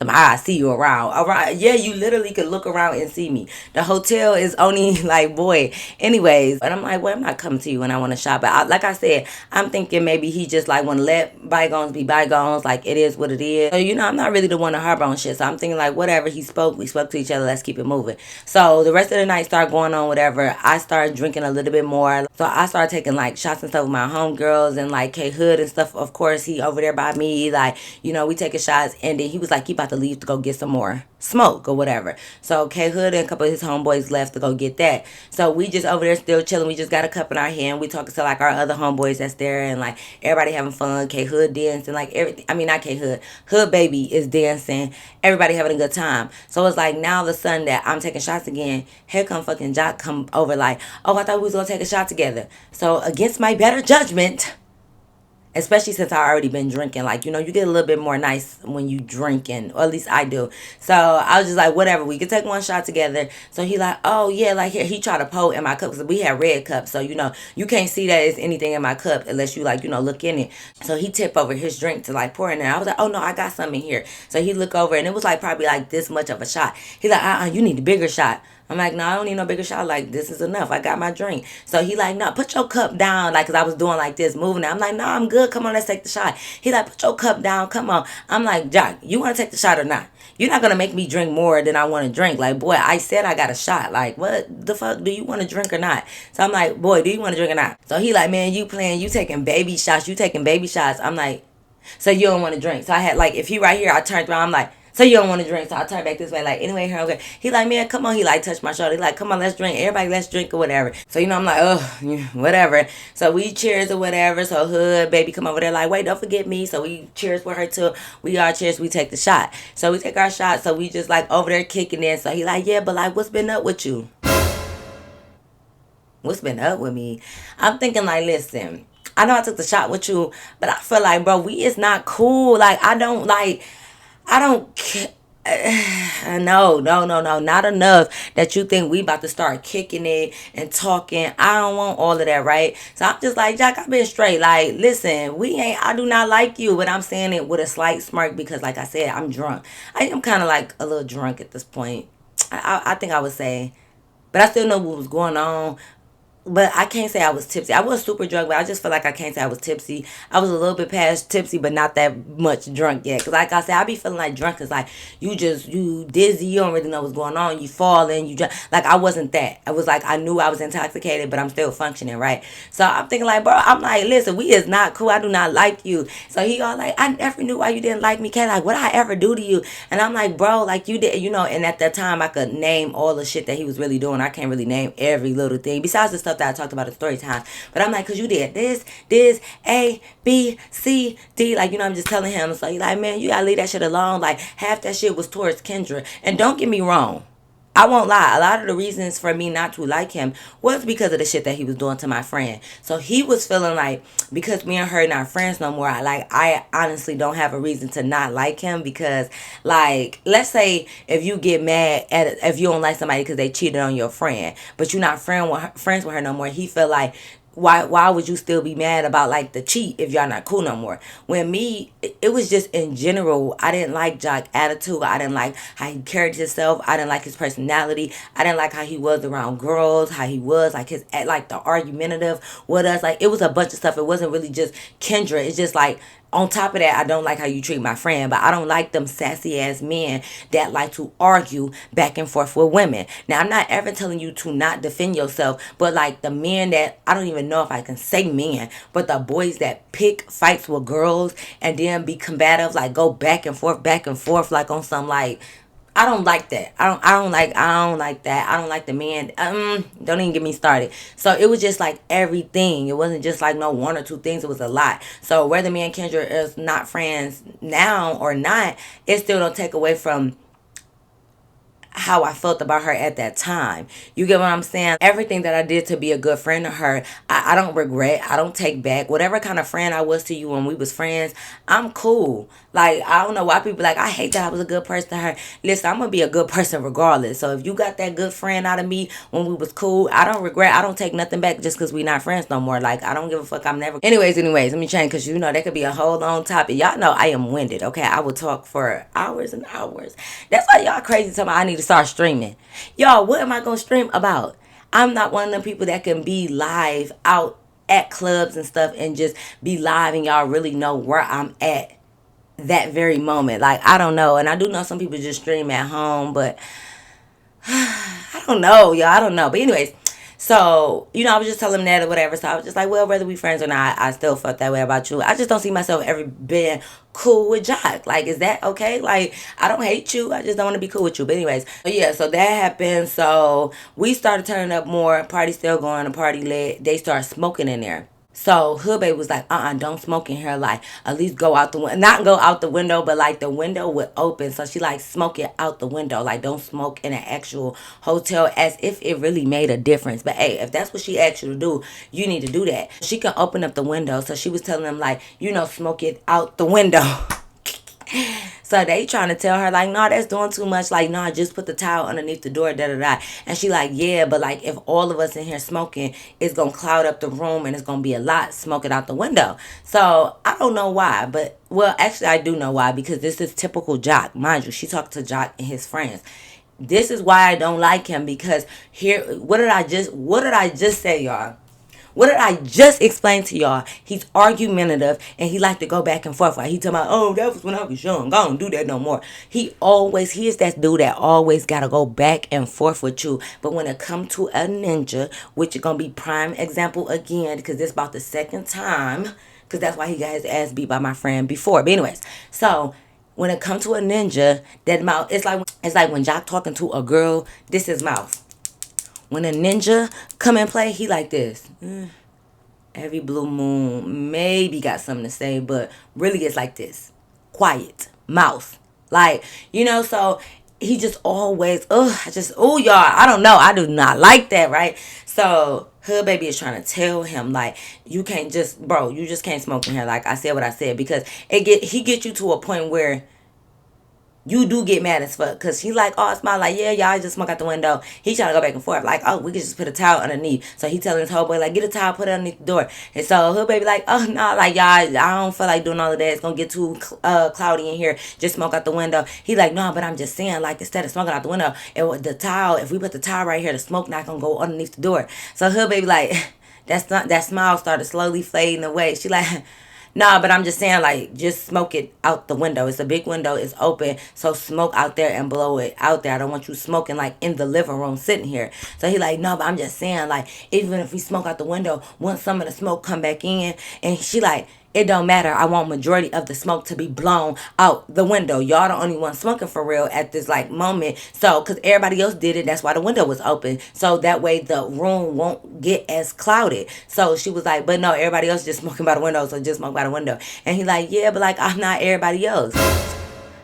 I see you around. Yeah, you literally could look around and see me. The hotel is only like, boy. Anyways, and I'm like, well, I'm not coming to you when I want to shop. But like I said, I'm thinking maybe he just like want to let bygones be bygones. Like it is what it is. So, I'm not really the one to harbor on shit. So I'm thinking like, whatever. We spoke to each other. Let's keep it moving. So the rest of the night started going on, whatever. I started drinking a little bit more. So I started taking like shots and stuff with my homegirls and like K Hood and stuff. Of course, he over there by me. Like, we taking shots. And then he was like, he about to leave to go get some more smoke or whatever. So K Hood and a couple of his homeboys left to go get that. So we just over there still chilling. We just got a cup in our hand. We talking to like our other homeboys that's there and like everybody having fun. K Hood dancing, like everything. I mean, not K Hood. Hood Baby is dancing. Everybody having a good time. So it's like now the sun that I'm taking shots again. Here come fucking Jock come over like, oh, I thought we was gonna take a shot together. So against my better judgment, especially since I already been drinking, like, you get a little bit more nice when you drinking, or at least I do. So I was just like, whatever, we could take one shot together. So he like, oh yeah, like here, he tried to pour in my cup because we had red cups. So, you can't see that it's anything in my cup unless you like, look in it. So he tipped over his drink to like pour in there. I was like, oh no, I got some in here. So he looked over and it was like probably like this much of a shot. He's like, you need a bigger shot. I'm like, no, I don't need no bigger shot. Like, this is enough. I got my drink. So he like, no, put your cup down. Like, because I was doing like this, moving it. I'm like, no, I'm good. Come on, let's take the shot. He like, put your cup down. Come on. I'm like, Jock, you want to take the shot or not? You're not going to make me drink more than I want to drink. Like, boy, I said I got a shot. Like, what the fuck? Do you want to drink or not? So I'm like, boy, do you want to drink or not? So he like, man, you playing. You taking baby shots. You taking baby shots. I'm like, So you don't want to drink. So I had like, if he right here, I turned around. I'm like, so you don't want to drink. So I turned back this way. Like, anyway, here, okay. He like, man, come on. He like touched my shoulder. He like, come on, let's drink. Everybody, let's drink or whatever. So, you know, I'm like, oh, whatever. So we cheers or whatever. So hood, baby, come over there. Like, wait, don't forget me. So we cheers with her too. We all cheers. We take the shot. So we take our shot. So we just like over there kicking in. So he like, yeah, but like, what's been up with you? What's been up with me? I'm thinking like, listen, I know I took the shot with you, but I feel like, bro, we is not cool. Like, I don't no, not enough that you think we about to start kicking it and talking. I don't want all of that, right? So I'm just like, Jack, I've been straight. Like, listen, I do not like you, but I'm saying it with a slight smirk because, like I said, I'm drunk. I am kind of like a little drunk at this point. I think I would say, but I still know what was going on. But I can't say I was tipsy. I was super drunk, but I just feel like I can't say I was tipsy. I was a little bit past tipsy, but not that much drunk yet. Because like I said, I be feeling like drunk. Because like, you dizzy. You don't really know what's going on. You falling. You drunk. Like, I wasn't that. I was like, I knew I was intoxicated, but I'm still functioning, right? So I'm thinking like, bro, I'm like, listen, we is not cool. I do not like you. So he all like, I never knew why you didn't like me. Kay, like, what I ever do to you? And I'm like, bro, like, you did, and at that time, I could name all the shit that he was really doing. I can't really name every little thing. Besides the stuff that I talked about in Storytime. But I'm like, because you did this, A, B, C, D. Like, I'm just telling him. So he's like, man, you gotta leave that shit alone. Like, half that shit was towards Kendra. And don't get me wrong. I won't lie. A lot of the reasons for me not to like him was because of the shit that he was doing to my friend. So he was feeling like, because me and her not friends no more, I honestly don't have a reason to not like him because, like, let's say if you get mad at if you don't like somebody because they cheated on your friend, but you're not friends with her no more. He felt like, why would you still be mad about like the cheat if y'all not cool no more? When me, it was just in general, I didn't like Jock's attitude. I didn't like how he carried himself. I didn't like his personality. I didn't like how he was around girls, how he was like the argumentative with us. Like, it was a bunch of stuff. It wasn't really just Kendra. It's just like, on top of that, I don't like how you treat my friend, but I don't like them sassy ass men that like to argue back and forth with women. Now, I'm not ever telling you to not defend yourself, but like the men that, I don't even know if I can say men, but the boys that pick fights with girls and then be combative, like go back and forth, like on some like, I don't like that. I don't like that. I don't like the man. Don't even get me started. So it was just like everything. It wasn't just like no one or two things. It was a lot. So whether me and Kendra is not friends now or not, it still don't take away from how I felt about her at that time. You get what I'm saying? Everything that I did to be a good friend to her, I don't regret. I don't take back. Whatever kind of friend I was to you when we was friends, I'm cool. Like, I don't know why people like, I hate that I was a good person to her. Listen, I'm going to be a good person regardless. So if you got that good friend out of me when we was cool, I don't regret. I don't take nothing back just because we not friends no more. Like, I don't give a fuck. I'm never. Anyways, let me change because that could be a whole long topic. Y'all know I am winded, okay? I will talk for hours and hours. That's why y'all crazy talking about I need to start streaming. Y'all, what am I going to stream about? I'm not one of them people that can be live out at clubs and stuff and just be live and y'all really know where I'm at that very moment. Like, I don't know. And I do know some people just stream at home, but I don't know, y'all. I don't know. But anyways, so, I was just telling him that or whatever. So I was just like, well, whether we friends or not, I still felt that way about you. I just don't see myself ever being cool with Jock. Like, is that okay? Like, I don't hate you. I just don't want to be cool with you. But anyways, so yeah, so that happened. So we started turning up more. Party still going. The party lit. They started smoking in there. So Hood Baby was like, don't smoke in here. Like, at least go out the window. Not go out the window, but like the window would open. So she like, smoke it out the window. Like, don't smoke in an actual hotel as if it really made a difference. But hey, if that's what she asked you to do, you need to do that. She can open up the window. So she was telling them like, smoke it out the window. So they trying to tell her like, no, that's doing too much. Like, no, just put the towel underneath the door, da-da-da. And she like, yeah, but like if all of us in here smoking, it's going to cloud up the room and it's going to be a lot smoking out the window. So I don't know why, but well, actually I do know why, because this is typical Jock. Mind you, she talked to Jock and his friends. This is why I don't like him, because here, what did I just say, y'all? What did I just explain to y'all? He's argumentative and he like to go back and forth. Like, he talking about, oh, that was when I was young. I don't do that no more. He is that dude that always got to go back and forth with you. But when it come to a ninja, which is going to be prime example again, because this about the second time, because that's why he got his ass beat by my friend before. But anyways, so when it comes to a ninja, that mouth, it's like when Jock talking to a girl, this is mouth. When a ninja come and play, he like this. Every blue moon maybe got something to say, but really it's like this. Quiet. Mouth. Like, so he just always, y'all, I don't know. I do not like that, right? So Hood Baby is trying to tell him, like, you can't just, bro, you just can't smoke in here. Like I said what I said, because he get you to a point where you do get mad as fuck. Because he like, oh, smile like, yeah, y'all just smoke out the window. He trying to go back and forth. Like, oh, we could just put a towel underneath. So he telling his whole boy, like, get a towel, put it underneath the door. And so Hood Baby like, oh, no, like, y'all, I don't feel like doing all of that. It's going to get too cloudy in here. Just smoke out the window. He like, no, but I'm just saying, like, instead of smoking out the window, the towel, if we put the towel right here, the smoke not going to go underneath the door. So Hood Baby like, that smile started slowly fading away. She like... Nah, but I'm just saying, like, just smoke it out the window. It's a big window. It's open. So smoke out there and blow it out there. I don't want you smoking, like, in the living room sitting here. So he like, no, but I'm just saying, like, even if we smoke out the window, once some of the smoke come back in, and she like, it don't matter. I want majority of the smoke to be blown out the window. Y'all the only one smoking for real at this like moment. So, because everybody else did it, that's why the window was open. So that way the room won't get as clouded. So she was like, but no, everybody else just smoking by the window, so just smoke by the window. And he like, yeah, but like I'm not everybody else.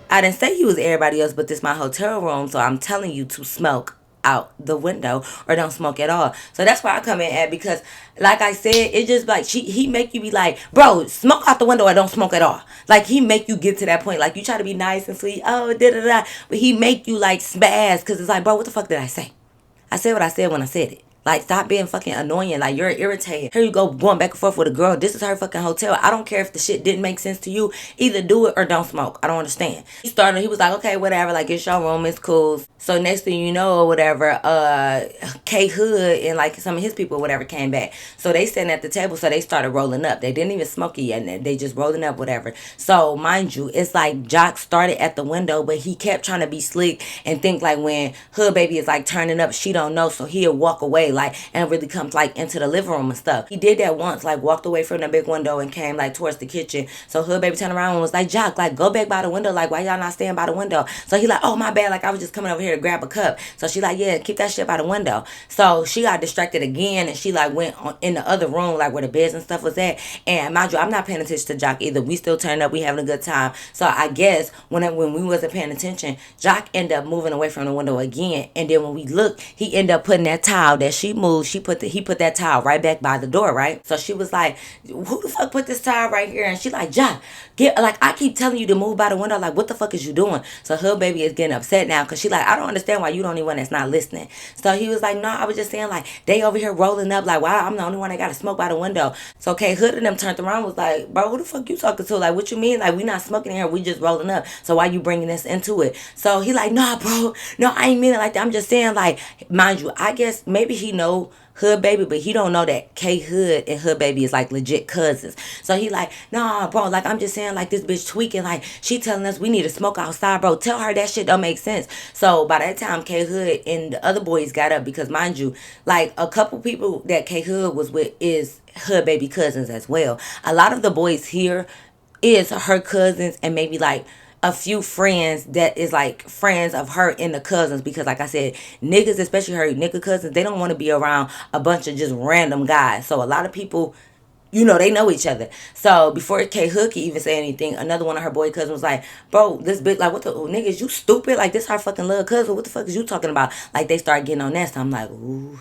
I didn't say you was everybody else, but this my hotel room, so I'm telling you to smoke out the window or don't smoke at all. So that's why I come in at, because like I said, it just like he make you be like, bro, smoke out the window or don't smoke at all. Like he make you get to that point. Like you try to be nice and sweet, oh da da da, but he make you like spaz, because it's like, bro, what the fuck did I say? I said what I said when I said it. Like, stop being fucking annoying. Like, you're irritating. Here you go going back and forth with a girl. This is her fucking hotel. I don't care if the shit didn't make sense to you. Either do it or don't smoke. I don't understand. He was like, okay, whatever. Like, it's your room. It's cool. So, next thing you know, or whatever, K Hood and, like, some of his people or whatever came back. So, they sitting at the table. So, they started rolling up. They didn't even smoke it yet. They just rolling up, whatever. So, mind you, it's like Jock started at the window, but he kept trying to be slick and think, like, when Hood Baby is, like, turning up, she don't know. So, he'll walk away, like, and really comes like into the living room and stuff. He did that once, like walked away from the big window and came like towards the kitchen. So Hood Baby turned around and was like, Jock, like go back by the window. Like why y'all not staying by the window? So he like, oh my bad. Like I was just coming over here to grab a cup. So she like, yeah, keep that shit by the window. So she got distracted again and she like went in the other room, like where the beds and stuff was at. And mind you, I'm not paying attention to Jock either. We still turning up. We having a good time. So I guess when we wasn't paying attention, Jock ended up moving away from the window again. And then when we looked, he ended up putting that towel that she moved. He put that towel right back by the door, right? So she was like, who the fuck put this towel right here? And she like, Jock, I keep telling you to move by the window. Like, what the fuck is you doing? So Hood Baby is getting upset now because she like, I don't understand why you the only one that's not listening. So he was like, no, I was just saying like, they over here rolling up. Like, why I'm the only one that got to smoke by the window. So okay, Hood and them turned around was like, bro, who the fuck you talking to? Like, what you mean? Like, we not smoking in here. We just rolling up. So why you bringing this into it? So he like, nah, bro. No, I ain't mean it like that. I'm just saying like, mind you, I guess maybe he know Hood Baby, but he don't know that K Hood and Hood Baby is like legit cousins. So he like, nah, bro, like I'm just saying like this bitch tweaking, like she telling us we need to smoke outside, bro. Tell her that shit don't make sense. So by that time, K Hood and the other boys got up because mind you, like a couple people that K Hood was with is Hood Baby cousins as well. A lot of the boys here is her cousins and maybe like a few friends that is like friends of her and the cousins, because like I said, niggas, especially her nigga cousins, they don't want to be around a bunch of just random guys. So a lot of people, they know each other. So before K Hood could even say anything, another one of her boy cousins was like, bro, this bitch, like, what the niggas, you stupid? Like, this her fucking little cousin. What the fuck is you talking about? Like, they start getting on that. So I'm like, ooh.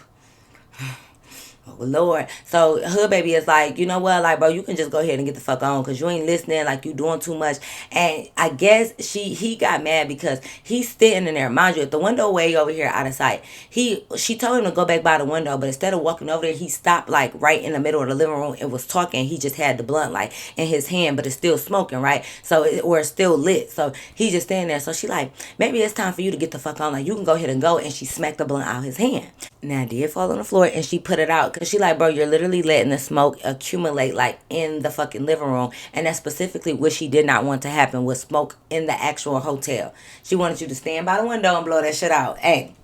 Oh, Lord. So Hood Baby is like, you know what, like, bro, you can just go ahead and get the fuck on because you ain't listening, like you doing too much. And I guess he got mad because he's sitting in there, mind you, at the window way over here out of sight. She told him to go back by the window, but instead of walking over there, he stopped like right in the middle of the living room and was talking. He just had the blunt like in his hand, but it's still smoking, right? So or it's still lit. So he just standing there. So she like, maybe it's time for you to get the fuck on. Like, you can go ahead and go. And she smacked the blunt out of his hand. Now it did fall on the floor and she put it out because she like, bro, you're literally letting the smoke accumulate like in the fucking living room. And that's specifically what she did not want to happen, was smoke in the actual hotel. She wanted you to stand by the window and blow that shit out. Hey,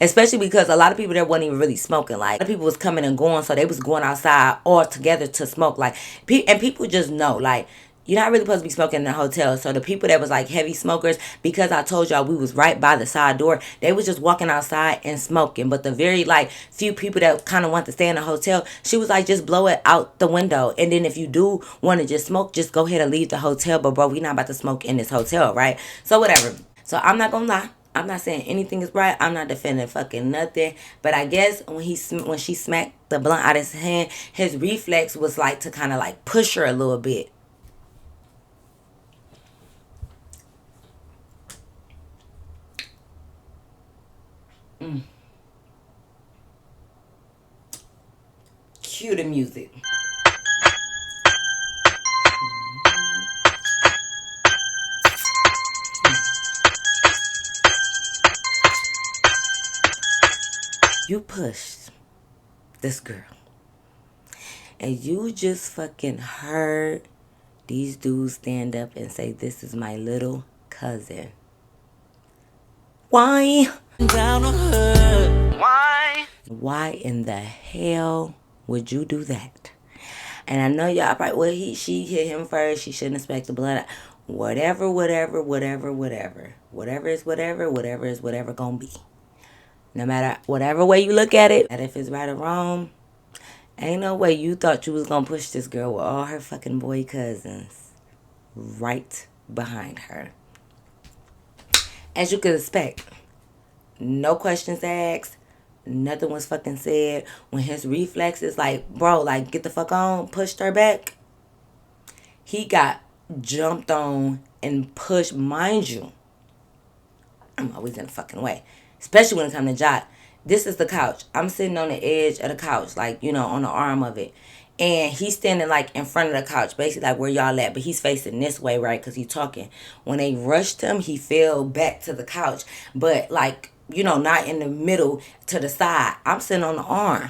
Especially because a lot of people there wasn't even really smoking. Like, a lot of people was coming and going, so they was going outside all together to smoke. Like, and people just know, like, you're not really supposed to be smoking in a hotel. So the people that was like heavy smokers, because I told y'all we was right by the side door, they was just walking outside and smoking. But the very like few people that kind of want to stay in the hotel, she was like, just blow it out the window. And then if you do want to just smoke, just go ahead and leave the hotel. But bro, we not about to smoke in this hotel, right? So whatever. So I'm not gonna lie. I'm not saying anything is right. I'm not defending fucking nothing. But I guess when she smacked the blunt out of his hand, his reflex was like to kind of like push her a little bit. Cue the music. You pushed this girl. And you just fucking heard these dudes stand up and say, this is my little cousin. Why? Down on her. Why? Why in the hell would you do that? And I know y'all probably, well, she hit him first. She shouldn't expect the blood. Whatever. Whatever is whatever gonna be. No matter whatever way you look at it, and if it's right or wrong, ain't no way you thought you was gonna push this girl with all her fucking boy cousins right behind her. As you could expect, no questions asked, nothing was fucking said. When his reflexes, like, bro, like, get the fuck on, pushed her back, he got jumped on and pushed. Mind you, I'm always in the fucking way, especially when it comes to Jot. This is the couch. I'm sitting on the edge of the couch, like, you know, on the arm of it. And he's standing, like, in front of the couch, basically, like, where y'all at. But he's facing this way, right, because he's talking. When they rushed him, he fell back to the couch. But, like, you know, not in the middle to the side. I'm sitting on the arm.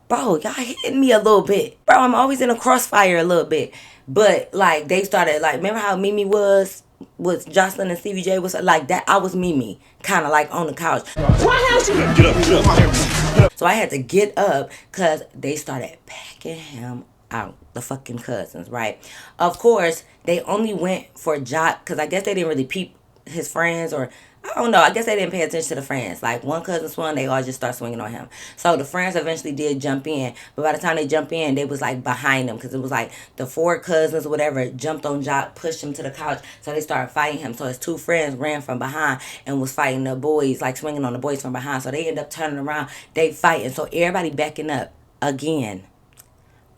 Bro, y'all hitting me a little bit. Bro, I'm always in a crossfire a little bit. But, like, they started, like, remember how Mimi was with Jocelyn and Stevie J was like that? I was Mimi, kind of like on the couch. Why have you get up? So I had to get up because they started packing him out, the fucking cousins, right? Of course, they only went for Jock because I guess they didn't really peep his friends, or I don't know. I guess they didn't pay attention to the friends. Like, one cousin swung, they all just start swinging on him. So the friends eventually did jump in. But by the time they jump in, they was like behind them. Because it was like the four cousins or whatever jumped on Jock, pushed him to the couch. So they started fighting him. So his two friends ran from behind and was fighting the boys, like swinging on the boys from behind. So they end up turning around. They fighting. So everybody backing up. Again,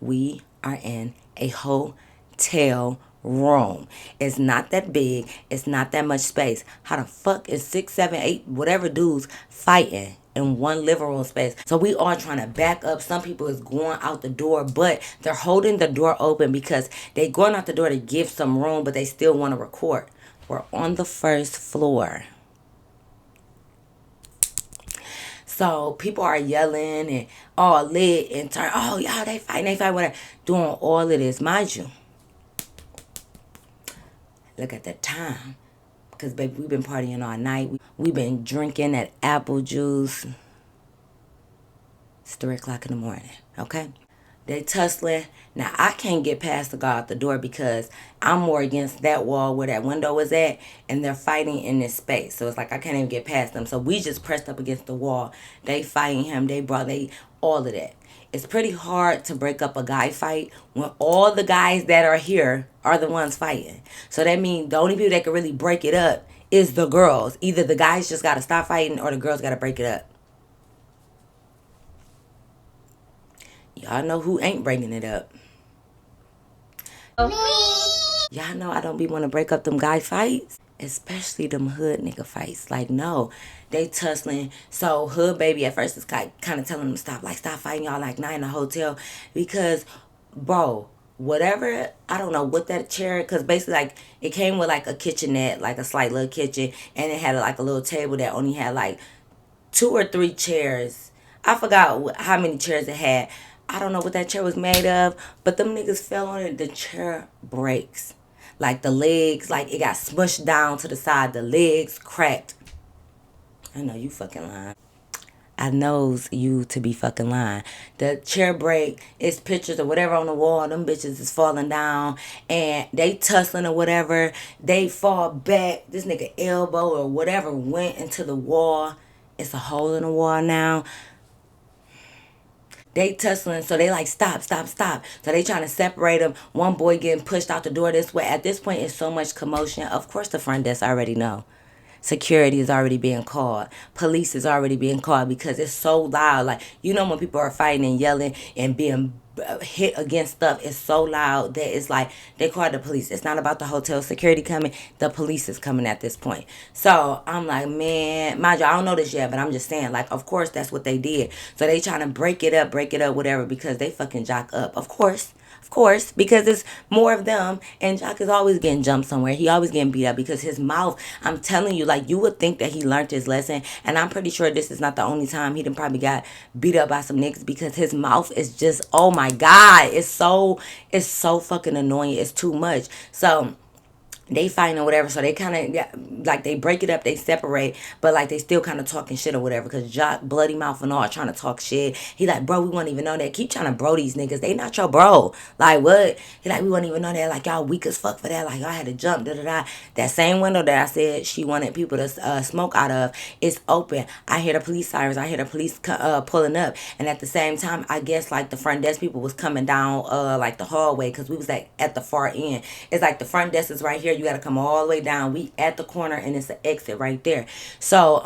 we are in a hotel room. It's not that big. It's not that much space. How the fuck is 6, 7, 8, whatever dudes fighting in one living room space? So we are trying to back up. Some people is going out the door, but they're holding the door open because they going out the door to give some room, but they still want to record. We're on the first floor. So people are yelling and all lit and turn, oh, y'all, they fight, whatever. Doing all of this. Mind you, look at the time. Because, baby, we've been partying all night. We've been drinking that apple juice. It's 3 o'clock in the morning, okay? They tussling. Now, I can't get past the guy out the door because I'm more against that wall where that window is at, and they're fighting in this space. So it's like I can't even get past them. So we just pressed up against the wall. They fighting him. All of that. It's pretty hard to break up a guy fight when all the guys that are here are the ones fighting. So that means the only people that can really break it up is the girls. Either the guys just got to stop fighting or the girls got to break it up. Y'all know who ain't breaking it up. Y'all know I don't be want to break up them guy fights. Especially them hood nigga fights. Like, no, they tussling. So hood baby at first is kind of telling them stop. Like, stop fighting, y'all, like, not in a hotel. Because, bro, whatever, I don't know what that chair, because basically, like, it came with, like, a kitchenette, like a slight little kitchen. And it had, like, a little table that only had, like, 2 or 3 chairs. I forgot how many chairs it had. I don't know what that chair was made of. But them niggas fell on it. The chair breaks. Like, the legs, like, it got smushed down to the side. The legs cracked. I know you fucking lying. I knows you to be fucking lying. The chair break, it's pictures or whatever on the wall. Them bitches is falling down and they tussling or whatever. They fall back. This nigga elbow or whatever went into the wall. It's a hole in the wall now. They tussling, so they like stop, stop, stop. So they trying to separate them. One boy getting pushed out the door this way. At this point, it's so much commotion. Of course, the front desk already know. Security is already being called. Police is already being called because it's so loud. Like, you know when people are fighting and yelling and being hit against stuff, it's so loud that it's like they call the police. It's not about the hotel security coming. The police is coming at this point. So I'm like, man, mind you, I don't know this yet, but I'm just saying, like, of course that's what they did. So they trying to break it up, whatever, because they fucking jock up. Of course, because it's more of them, and Jock is always getting jumped somewhere. He always getting beat up because his mouth, I'm telling you, like, you would think that he learned his lesson, and I'm pretty sure this is not the only time he done probably got beat up by some niggas because his mouth is just, oh my God, it's so fucking annoying. It's too much. So they fighting or whatever, so they kind of like they break it up, they separate, but like they still kind of talking shit or whatever. Cause Jock, bloody mouth and all, trying to talk shit. He like, bro, we won't even know that. Keep trying to bro these niggas. They not your bro. Like what? He like, we won't even know that. Like y'all weak as fuck for that. Like y'all had to jump. Da da da. That same window that I said she wanted people to smoke out of is open. I hear the police sirens. I hear the police pulling up, and at the same time, I guess like the front desk people was coming down like the hallway because we was like at the far end. It's like the front desk is right here. You got to come all the way down. We at the corner and it's an exit right there. So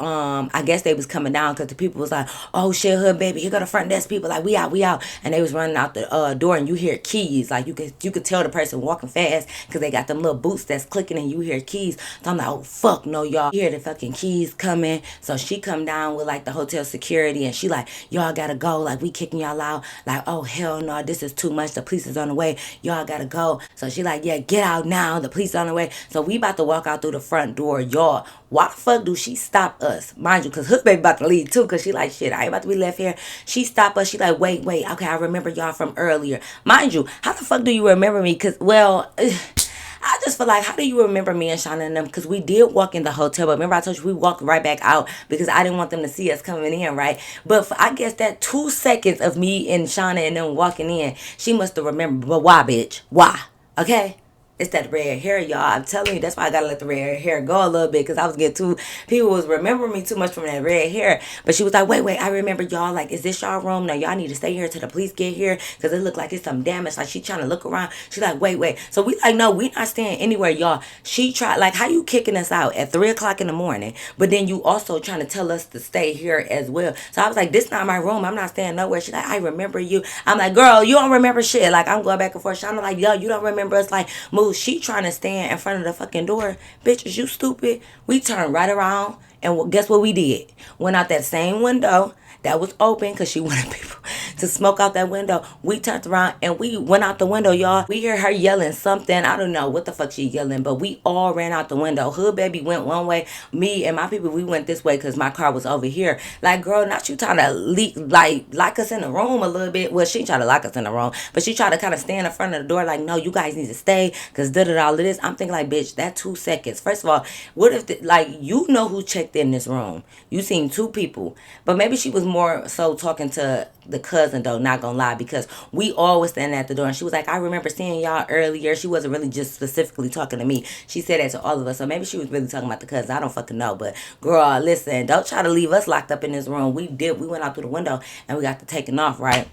I guess they was coming down because the people was like, oh shit, hood baby, here go the front desk people. Like we out, and they was running out the door, and you hear keys. Like you could tell the person walking fast because they got them little boots that's clicking, and you hear keys. So I'm like, oh fuck no, y'all. You hear the fucking keys coming. So she come down with like the hotel security, and she like, y'all gotta go. Like we kicking y'all out. Like oh hell no, this is too much. The police is on the way. Y'all gotta go. So she like, yeah, get out now. The police on the way. So we about to walk out through the front door, y'all. Why the fuck do she stop us? Mind you, because Hook Baby about to leave too, because she like, shit, I ain't about to be left here. She stop us. She like, wait. Okay, I remember y'all from earlier. Mind you, how the fuck do you remember me? Because, well, I just feel like, how do you remember me and Shauna and them? Because we did walk in the hotel, but remember I told you we walked right back out because I didn't want them to see us coming in, right? But for, I guess that 2 seconds of me and Shauna and them walking in, she must have remembered. But why, bitch? Why? Okay? It's that red hair, y'all. I'm telling you, that's why I gotta let the red hair go a little bit, because I was getting too, people was remembering me too much from that red hair. But she was like, wait, I remember y'all. Like, is this y'all room? Now y'all need to stay here till the police get here, because it look like it's some damage. Like she trying to look around. She like, wait. So we like, no, we not staying anywhere, y'all. She tried, like, how you kicking us out at 3 o'clock in the morning, but then you also trying to tell us to stay here as well. So I was like, this not my room. I'm not staying nowhere. She like, I remember you. I'm like, girl, you don't remember shit. Like I'm going back and forth. Shauna like, yo, you don't remember us. Like, move. She trying to stand in front of the fucking door. Bitch, is you stupid? We turned right around and guess what we did? Went out that same window that was open because she wanted people to smoke out that window. We turned around and we went out the window, y'all. We hear her yelling something. I don't know what the fuck she yelling, but we all ran out the window. Hood baby went one way. Me and my people, we went this way because my car was over here. Like, girl, not you trying to lock us in the room a little bit. Well, she tried to lock us in the room, but she tried to kind of stand in front of the door like, no, you guys need to stay because all of this. I'm thinking like, bitch, that 2 seconds. First of all, what if, like, you know who checked in this room? You seen 2 people, but maybe she was more so talking to the cousin though, not gonna lie, because we all was standing at the door and she was like, I remember seeing y'all earlier. She wasn't really just specifically talking to me. She said that to all of us. So maybe she was really talking about the cousin. I don't fucking know. But girl, listen, don't try to leave us locked up in this room. We went out through the window and we got to taking off, right?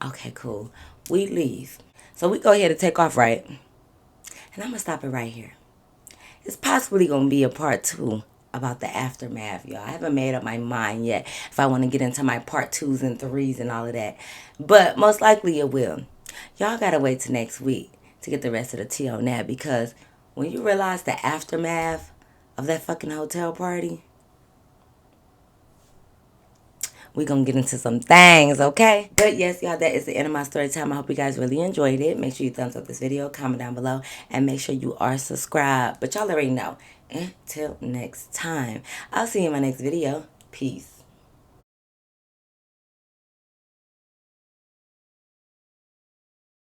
Okay, cool. We leave. So we go ahead and take off, right? And I'm gonna stop it right here. It's possibly gonna be a part 2 about the aftermath, y'all. I haven't made up my mind yet if I want to get into my part 2s and 3s and all of that. But most likely it will. Y'all gotta wait till next week to get the rest of the tea on that, because when you realize the aftermath of that fucking hotel party, we're going to get into some things, okay? But yes, y'all, that is the end of my story time. I hope you guys really enjoyed it. Make sure you thumbs up this video, comment down below, and make sure you are subscribed. But y'all already know. Until next time, I'll see you in my next video. Peace.